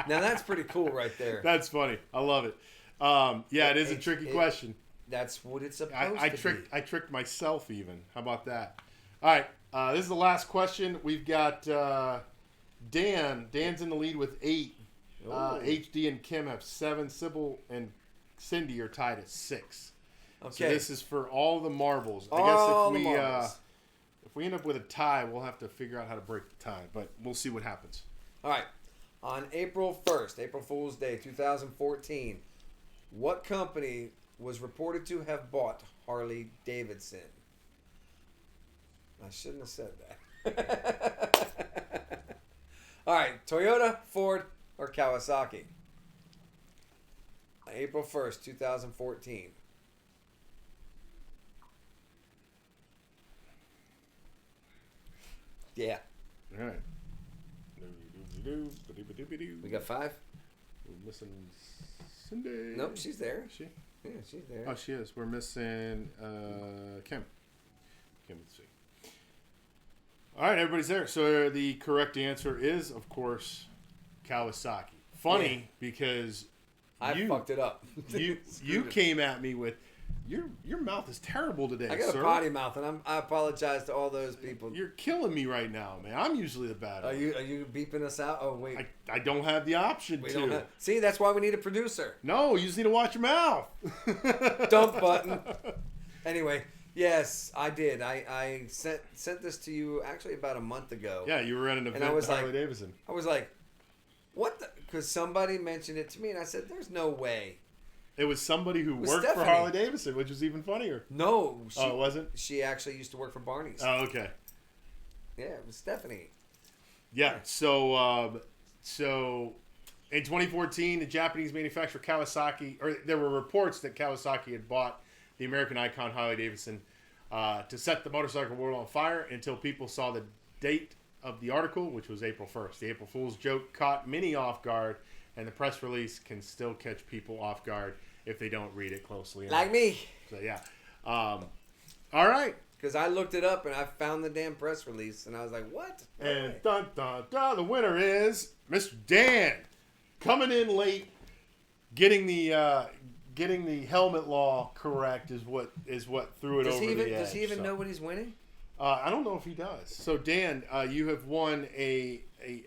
Now that's pretty cool right there.
That's funny. I love it. It is a tricky question.
That's what it's supposed to be.
I tricked myself even. How about that? All right. This is the last question. We've got Dan. Dan's in the lead with 8. HD and Kim have 7. Sybil and Cindy are tied at 6. Okay. So this is for all the marbles. I guess if we end up with a tie, we'll have to figure out how to break the tie. But we'll see what happens.
All right. On April 1st, April Fool's Day, 2014, what company was reported to have bought Harley Davidson? I shouldn't have said that. All right. Toyota, Ford, or Kawasaki? April 1st, 2014. Yeah.
All right.
We got 5?
We're missing Cindy.
Nope, she's there.
Is she?
Yeah, she's there.
Oh, she is. We're missing Kim. Kim with C. All right, everybody's there. So the correct answer is, of course, Kawasaki. Funny because
I fucked it up.
you came at me with your mouth is terrible today.
I got
sir.
a potty mouth, and I apologize to all those people.
You're killing me right now, man. I'm usually the bad one.
Are you beeping us out? Oh wait,
I don't have the option to.
See, that's why we need a producer.
No, you just need to watch your mouth.
Dump button. Anyway, yes, I did. I sent this to you actually about a month ago.
Yeah, you were at an event with Harley Davidson.
I was like, what? Because somebody mentioned it to me, and I said, "There's no way."
It was somebody who worked for Harley Davidson, which was even funnier.
No.
It wasn't?
She actually used to work for Barney's.
Oh, okay.
Yeah, it was Stephanie.
Yeah, so in 2014, the Japanese manufacturer Kawasaki, or there were reports that Kawasaki had bought the American icon Harley Davidson to set the motorcycle world on fire until people saw the date of the article, which was April 1st. The April Fool's joke caught many off guard, and the press release can still catch people off guard if they don't read it closely enough.
Like me.
So, yeah. All right.
Because I looked it up, and I found the damn press release, and I was like, what?
And dun, dun, dun, the winner is Mr. Dan. Coming in late, getting the helmet law correct is what threw it over the edge.
Does he even know what he's winning?
I don't know if he does. So, Dan, you have won a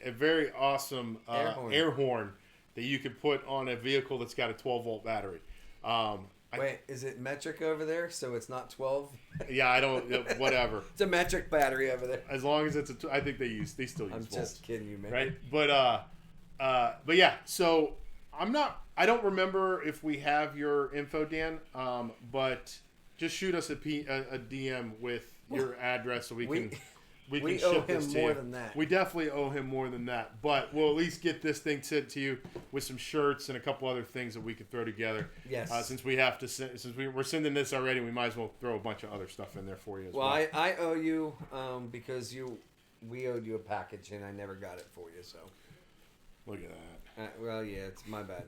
very awesome air horn that you could put on a vehicle that's got a 12-volt battery.
Wait, is it metric over there? So it's not 12?
Yeah, I don't. Whatever.
It's a metric battery over there.
As long as it's I think they still use
I'm
volts.
just kidding you, man.
Right, but yeah. So I don't remember if we have your info, Dan. But just shoot us a DM with your address so we can
we
ship
owe
this
him
to
more
you.
than that.
We definitely owe him more than that. But we'll at least get this thing sent to you with some shirts and a couple other things that we could throw together.
Yes.
Since we have to since we're sending this already, we might as well throw a bunch of other stuff in there for you as well.
Well, I owe you because we owed you a package and I never got it for you. So.
Look at that.
Well, yeah, it's my bad.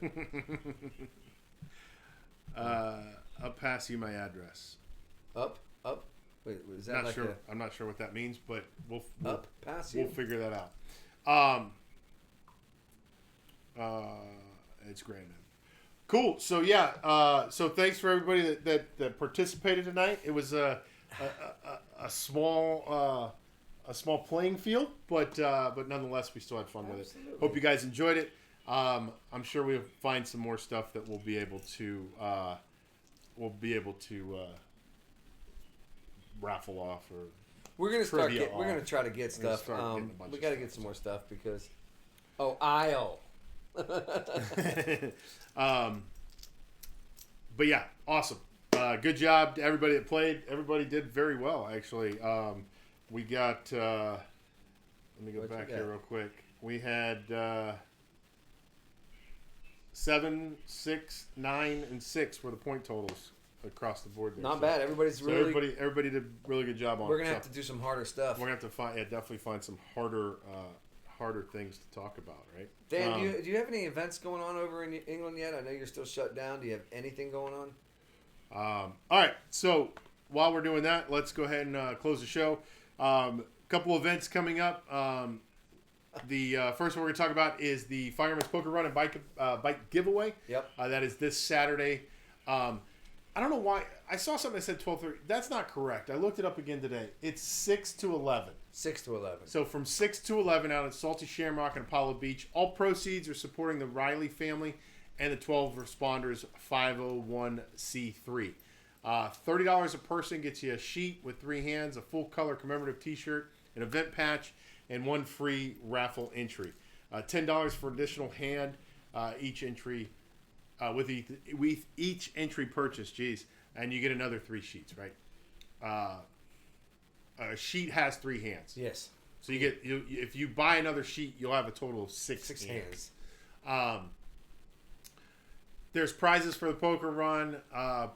I'll pass you my address.
Up. Wait, is that like
I'm not sure what that means, but we'll
pass you?
We'll figure that out. It's grand. Cool. So yeah. So thanks for everybody that participated tonight. It was a small playing field, but nonetheless we still had fun with it. Hope you guys enjoyed it. I'm sure we'll find some more stuff that we'll be able to raffle off or
we're gonna start. We're gonna try to get stuff. We got to get some more stuff because aisle.
But yeah, awesome. Good job to everybody that played. Everybody did very well, actually. We got. Let me go back here real quick. We had 7, 6, 9, and 6 were the point totals across the board there.
Not bad. Everybody's really.
Everybody did a really good job on it.
We're gonna have to do some harder stuff.
We're gonna have to definitely find some harder things to talk about, right?
Dan, do you have any events going on over in England yet? I know you're still shut down. Do you have anything going on?
All right. So while we're doing that, let's go ahead and close the show. Couple events coming up. The first one we're going to talk about is the Fireman's Poker Run and bike giveaway.
Yep.
That is this Saturday. I don't know why. I saw something that said 12:30. That's not correct. I looked it up again today. It's 6 to 11.
6 to 11.
So from 6 to 11 out at Salty Shamrock and Apollo Beach. All proceeds are supporting the Riley family and the 12 Responders 501c3. $30 a person gets you a sheet with 3 hands, a full color commemorative t-shirt, an event patch, and 1 free raffle entry. $10 for additional hand each entry with each entry purchase. Geez, and you get another 3 sheets, right? A sheet has 3 hands.
Yes.
So you get if you buy another sheet, you'll have a total of 6 hands. There's prizes for the poker run.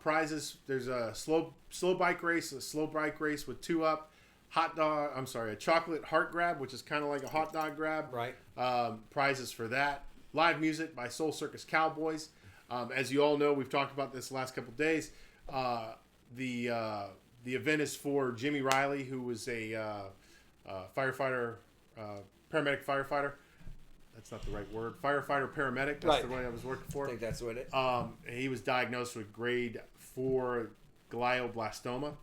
Prizes. There's a slow bike race with 2 up. A chocolate heart grab, which is kind of like a hot dog grab.
Right.
Prizes for that. Live music by Soul Circus Cowboys. As you all know, we've talked about this the last couple of days. The event is for Jimmy Riley, who was a firefighter, paramedic firefighter. That's not the right word. Firefighter paramedic. That's the one I was working for.
I think that's what it.
He was diagnosed with grade 4 glioblastoma.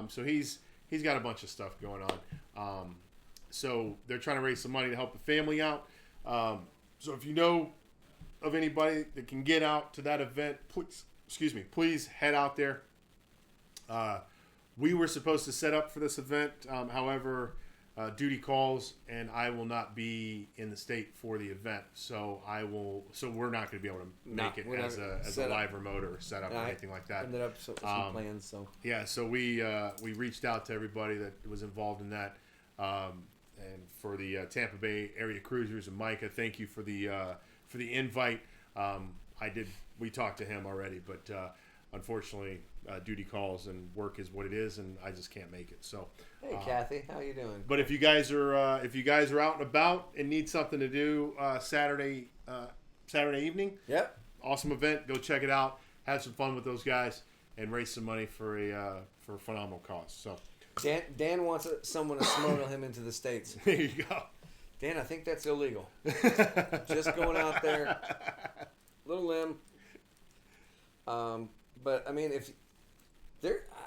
So he's got a bunch of stuff going on. So they're trying to raise some money to help the family out. So if you know of anybody that can get out to that event, please head out there. We were supposed to set up for this event. However, duty calls, and I will not be in the state for the event. So we're not going to be able to make it as a live remote or setup or anything like that.
Ended up with some plans. So
yeah, so we reached out to everybody that was involved in that, and for the Tampa Bay area cruisers and Micah, thank you for the invite. We talked to him already, but unfortunately, duty calls and work is what it is, and I just can't make it. So,
hey, Kathy, how you doing?
But if you guys are out and about and need something to do Saturday evening,
yep,
awesome event. Go check it out. Have some fun with those guys and raise some money for a phenomenal cause. So,
Dan wants someone to smuggle him into the States.
There you go.
Dan, I think that's illegal. Just going out there, little limb. But I mean,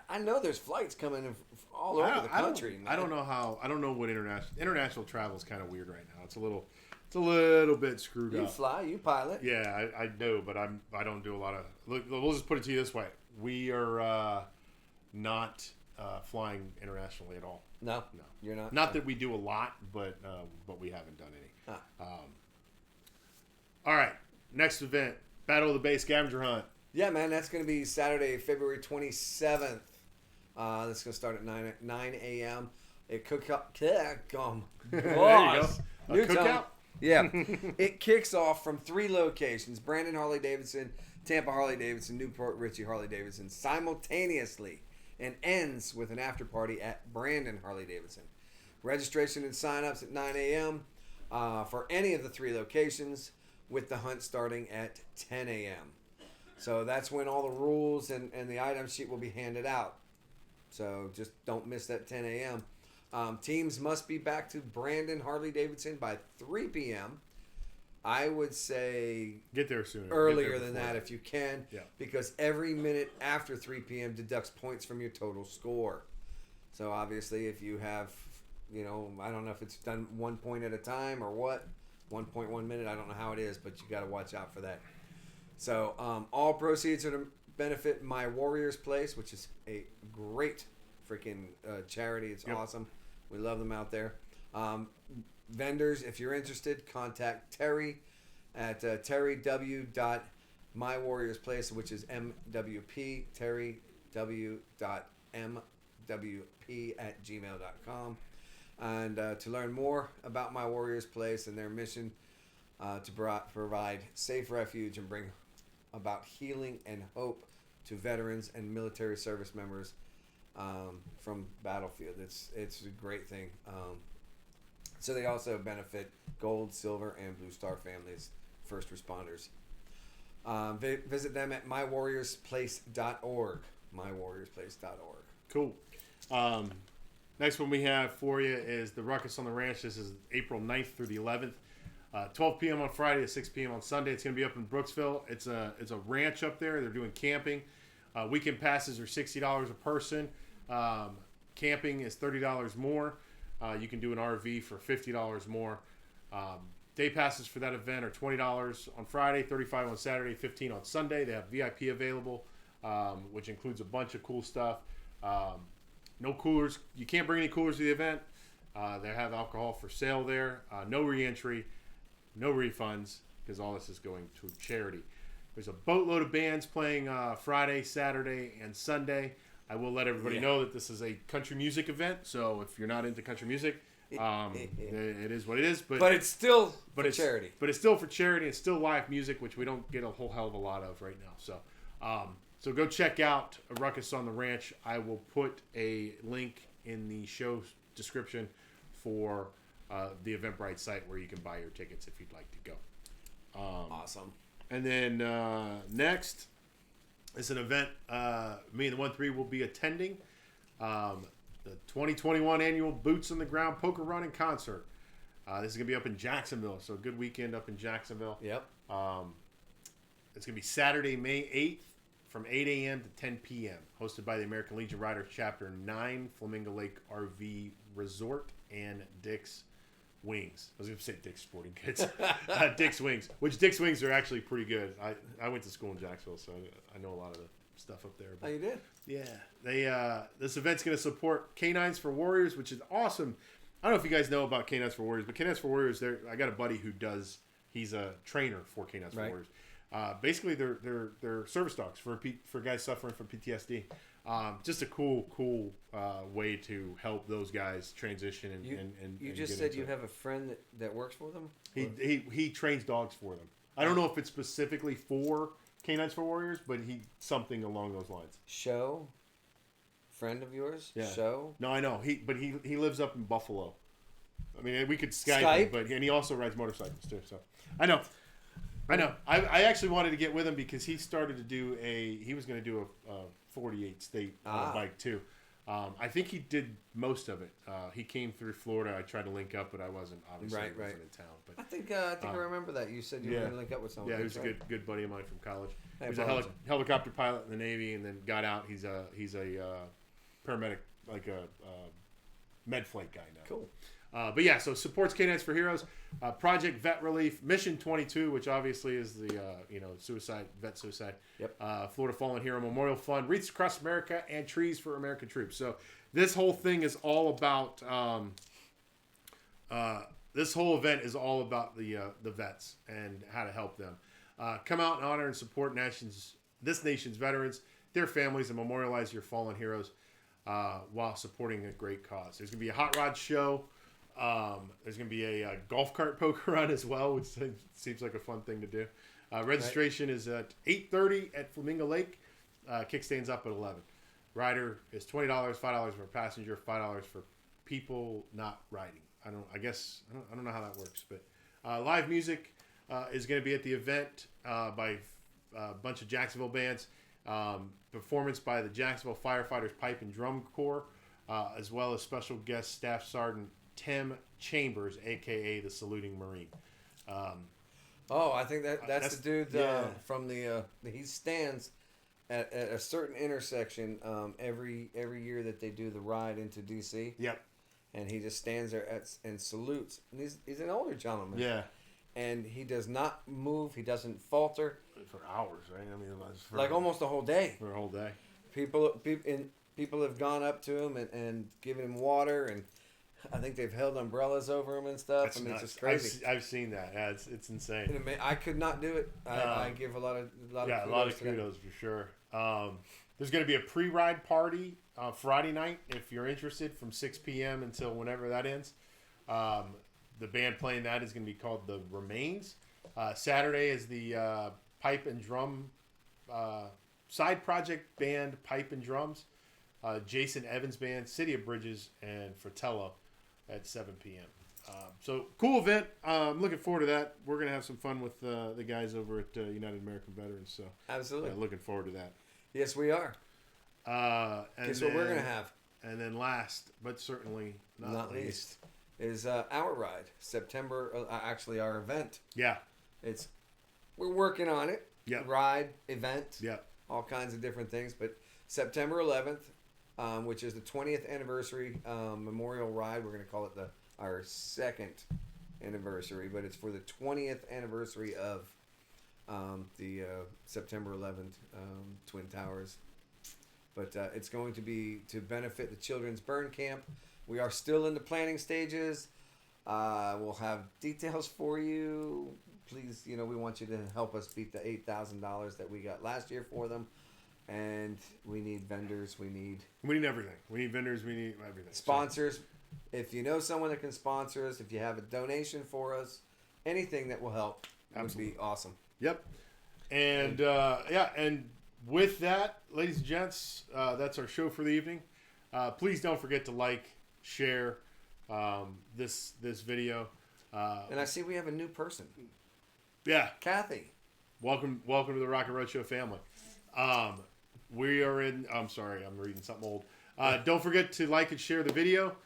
I know there's flights coming in all over the country.
I don't know what international travel is kind of weird right now. It's a little It's a little bit screwed
You
up.
fly, you pilot.
Yeah, I know, but I don't do a lot of. Look, we'll just put it to you this way: we are not flying internationally at all.
No,
No,
you're not.
Not that we do a lot, but we haven't done any.
Huh.
All right, next event: Battle of the Bay Scavenger Hunt.
Yeah, man, that's going to be Saturday, February 27th. That's going to start at 9 a.m. It cookout.
There you go. A
New
cookout?
tone. Yeah. It kicks off from 3 locations: Brandon Harley-Davidson, Tampa Harley-Davidson, Newport Richie Harley-Davidson, simultaneously, and ends with an after party at Brandon Harley-Davidson. Registration and sign-ups at 9 a.m. For any of the 3 locations, with the hunt starting at 10 a.m. So that's when all the rules and the item sheet will be handed out. So just don't miss that 10 a.m. Teams must be back to Brandon Harley-Davidson by 3 p.m. I would say
Get there sooner.
earlier
Get there
than
before
that if you can.
Yeah.
Because every minute after 3 p.m. deducts points from your total score. So obviously if you have, I don't know if it's done 1 point at a time or what, 1.1 minute, I don't know how it is, but you got to watch out for that. So all proceeds are to benefit My Warriors Place, which is a great freaking charity. It's awesome. We love them out there. Vendors, if you're interested, contact Terry at terryw.mywarriorsplace, which is MWP, terryw.mwp@gmail.com. And to learn more about My Warriors Place and their mission to provide safe refuge and bring about healing and hope to veterans and military service members from battlefield. It's a great thing. So they also benefit Gold, Silver, and Blue Star families, first responders. Visit them at mywarriorsplace.org. mywarriorsplace.org.
Cool. Next one we have for you is the Ruckus on the Ranch. This is April 9th through the 11th. 12 p.m. on Friday to 6 p.m. on Sunday. It's going to be up in Brooksville. It's a ranch up there. They're doing camping. Weekend passes are $60 a person. Camping is $30 more. You can do an RV for $50 more. Day passes for that event are $20 on Friday, $35 on Saturday, $15 on Sunday. They have VIP available, which includes a bunch of cool stuff. No coolers. You can't bring any coolers to the event. They have alcohol for sale there. No re-entry. No refunds, because all this is going to charity. There's a boatload of bands playing Friday, Saturday, and Sunday. I will let everybody know that this is a country music event, so if you're not into country music, it is what it is.
But it's still for charity.
But it's still for charity. It's still live music, which we don't get a whole hell of a lot of right now. So so go check out Ruckus on the Ranch. I will put a link in the show description for the Eventbrite site where you can buy your tickets if you'd like to go.
Awesome.
And then next is an event me and the 1-3 will be attending. The 2021 annual Boots on the Ground Poker Run and Concert. This is going to be up in Jacksonville, so a good weekend up in Jacksonville.
Yep.
It's going to be Saturday, May 8th from 8 a.m. to 10 p.m. Hosted by the American Legion Riders Chapter 9, Flamingo Lake RV Resort, and Dick's Wings. I was going to say Dick's Sporting Goods. Dick's Wings, which Dick's Wings are actually pretty good. I went to school in Jacksonville, so I know a lot of the stuff up there.
But, oh, you did?
Yeah. This event's going to support Canines for Warriors, which is awesome. I don't know if you guys know about Canines for Warriors, but Canines for Warriors, I got a buddy who he's a trainer for Canines for Warriors. Basically, they're service dogs for guys suffering from PTSD. Just a cool way to help those guys transition and
you just said you have a friend that works for them.
He trains dogs for them. I don't know if it's specifically for Canines for Warriors, but something along those lines.
Friend of yours?
Yeah.
Show?
No, I know. He lives up in Buffalo. I mean, we could Skype? Him, and he also rides motorcycles too. So I know. I actually wanted to get with him because he started to do he was going to do a 48 state bike too. I think he did most of it. He came through Florida. I tried to link up, but I wasn't in town. But
I think I remember that you said you were going to link up with someone.
Yeah, he was a good buddy of mine from college. He was a helicopter pilot in the Navy, and then got out. He's a paramedic, like a med flight guy now.
Cool.
But yeah, so supports Canines for Heroes, Project Vet Relief, Mission 22, which obviously is the vet suicide.
Yep.
Florida Fallen Hero Memorial Fund, Wreaths Across America, and Trees for American Troops. So this whole thing is all about. This whole event is all about the vets and how to help them. Come out and honor and support this nation's veterans, their families, and memorialize your fallen heroes while supporting a great cause. There's going to be a hot rod show. There's going to be a golf cart poker run as well, which seems like a fun thing to do. Registration is at 8:30 at Flamingo Lake. Kickstand's up at 11. Rider is $20, $5 for a passenger, $5 for people not riding. I don't know how that works, but live music is going to be at the event by a bunch of Jacksonville bands. Performance by the Jacksonville Firefighters Pipe and Drum Corps, as well as special guest Staff Sergeant Tim Chambers, aka the Saluting Marine.
I think that's the dude from the he stands at a certain intersection every year that they do the ride into DC.
Yep.
And he just stands there and salutes. And he's an older gentleman.
Yeah.
And he does not move. He doesn't falter.
For hours, right? I mean,
like almost a whole day.
For a whole day.
People have gone up to him and given him water, and I think they've held umbrellas over him and stuff.
That's
it's just crazy.
I've seen that. Yeah, it's insane.
I could not do it. I give a lot of
kudos for sure. There's going to be a pre-ride party Friday night if you're interested from 6 p.m. until whenever that ends. The band playing that is going to be called The Remains. Saturday is the pipe and drum side project band Pipe and Drums. Jason Evans Band, City of Bridges, and Fratello at 7 p.m. So cool event. I'm looking forward to that. We're going to have some fun with the guys over at United American Veterans. So
absolutely
looking forward to that.
Yes, we are. Guess what we're going to have.
And then last, but certainly not least,
is our ride. September, actually our event.
Yeah.
We're working on it.
Yeah.
Ride, event.
Yeah.
All kinds of different things. But September 11th, which is the 20th anniversary memorial ride. We're going to call it our second anniversary, but it's for the 20th anniversary of the September 11th Twin Towers. But it's going to be to benefit the Children's Burn Camp. We are still in the planning stages. We'll have details for you. Please, we want you to help us beat the $8,000 that we got last year for them. And we need vendors. We need
everything. We need vendors. We need everything.
Sponsors. So, if you know someone that can sponsor us, if you have a donation for us, anything that will help would be awesome.
Yep. And and with that, ladies and gents, that's our show for the evening. Please don't forget to like, share this video.
And I see we have a new person.
Yeah.
Kathy.
Welcome to the Rockling Road Show family. We are in. I'm sorry, I'm reading something old. Don't forget to like and share the video.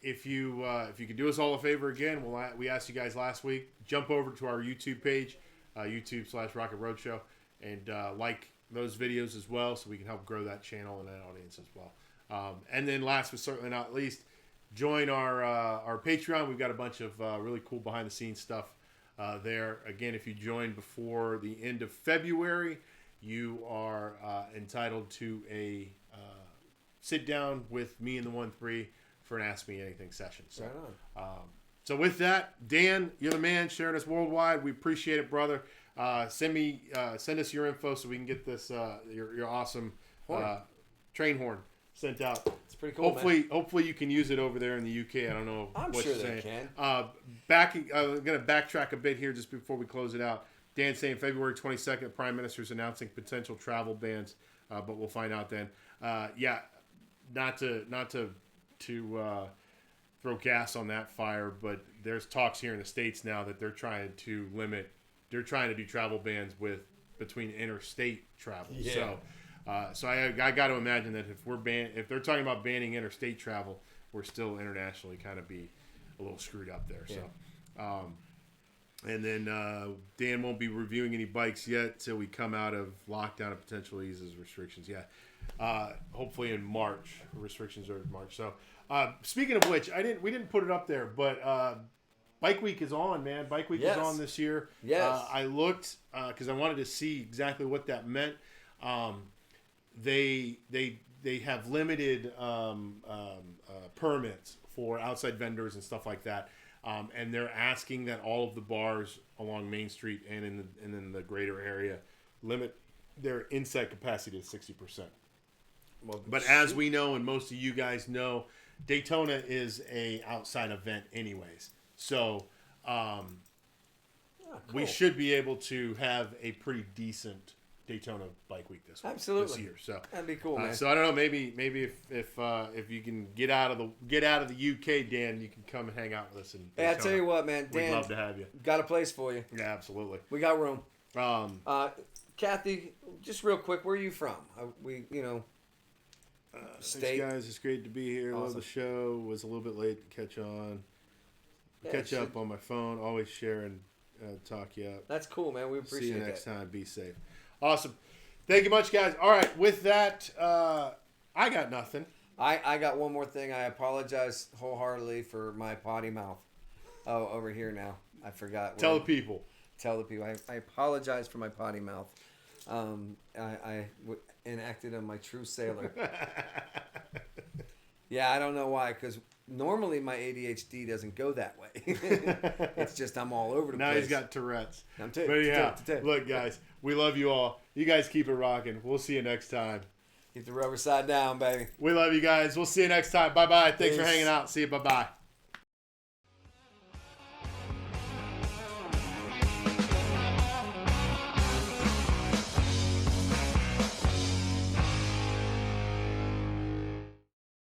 If you could do us all a favor again, we asked you guys last week, jump over to our YouTube page, YouTube/Rockling Road Show, and like those videos as well, so we can help grow that channel and that audience as well. And then last but certainly not least, join our Patreon. We've got a bunch of really cool behind the scenes stuff there. Again, if you join before the end of February, you are entitled to a sit down with me and the 1-3 for an Ask Me Anything session. So,
right on.
So with that, Dan, you're the man sharing us worldwide. We appreciate it, brother. Send us your info so we can get this your awesome train horn sent out.
It's pretty cool.
Hopefully you can use it over there in the UK. I don't know
I'm
what
sure
you're saying.
Can.
I'm going to backtrack a bit here just before we close it out. Dan's saying February 22nd, the Prime Minister's announcing potential travel bans, but we'll find out then. Not to throw gas on that fire, but there's talks here in the States now that they're trying to do travel bans between interstate travel.
Yeah.
So I got to imagine that if they're talking about banning interstate travel, we're still internationally kind of be a little screwed up there.
Yeah.
So, And then Dan won't be reviewing any bikes yet till we come out of lockdown and potentially eases restrictions. Yeah, hopefully in March. Restrictions are in March. So speaking of which, we didn't put it up there, but Bike Week is on, man. Bike Week is on this year.
Yes.
I looked because I wanted to see exactly what that meant. They have limited permits for outside vendors and stuff like that. And they're asking that all of the bars along Main Street and in the greater area limit their inside capacity to 60%.
Well,
but as we know, and most of you guys know, Daytona is a outside event anyways. So we should be able to have a pretty decent Daytona Bike Week this year. So
that'd be cool, man.
So I don't know. Maybe if you can get out of the UK, Dan, you can come and hang out with us.
Hey, I tell you what, man, Dan,
we'd love to have you. Got
a place for you.
Yeah, absolutely.
We got room. Kathy, just real quick, where are you from?
State. Thanks, guys. It's great to be here. Awesome. Love the show. Was a little bit late to catch on. Catch up on my phone. Always share and talk you up.
That's cool, man. We appreciate it.
See you next time. Be safe. Awesome. Thank you much, guys. All right. With that, I got nothing.
I got one more thing. I apologize wholeheartedly for my potty mouth. Oh, over here now. I forgot.
Tell the people.
I apologize for my potty mouth. I enacted on my true sailor. Yeah, I don't know why, because normally my ADHD doesn't go that way. It's just I'm all over the place.
Now he's got Tourette's.
But
yeah, look, guys, we love you all. You guys keep it rocking. We'll see you next time.
Keep the rubber side down, baby.
We love you guys. We'll see you next time. Bye-bye. Thanks for hanging out. See you. Bye-bye.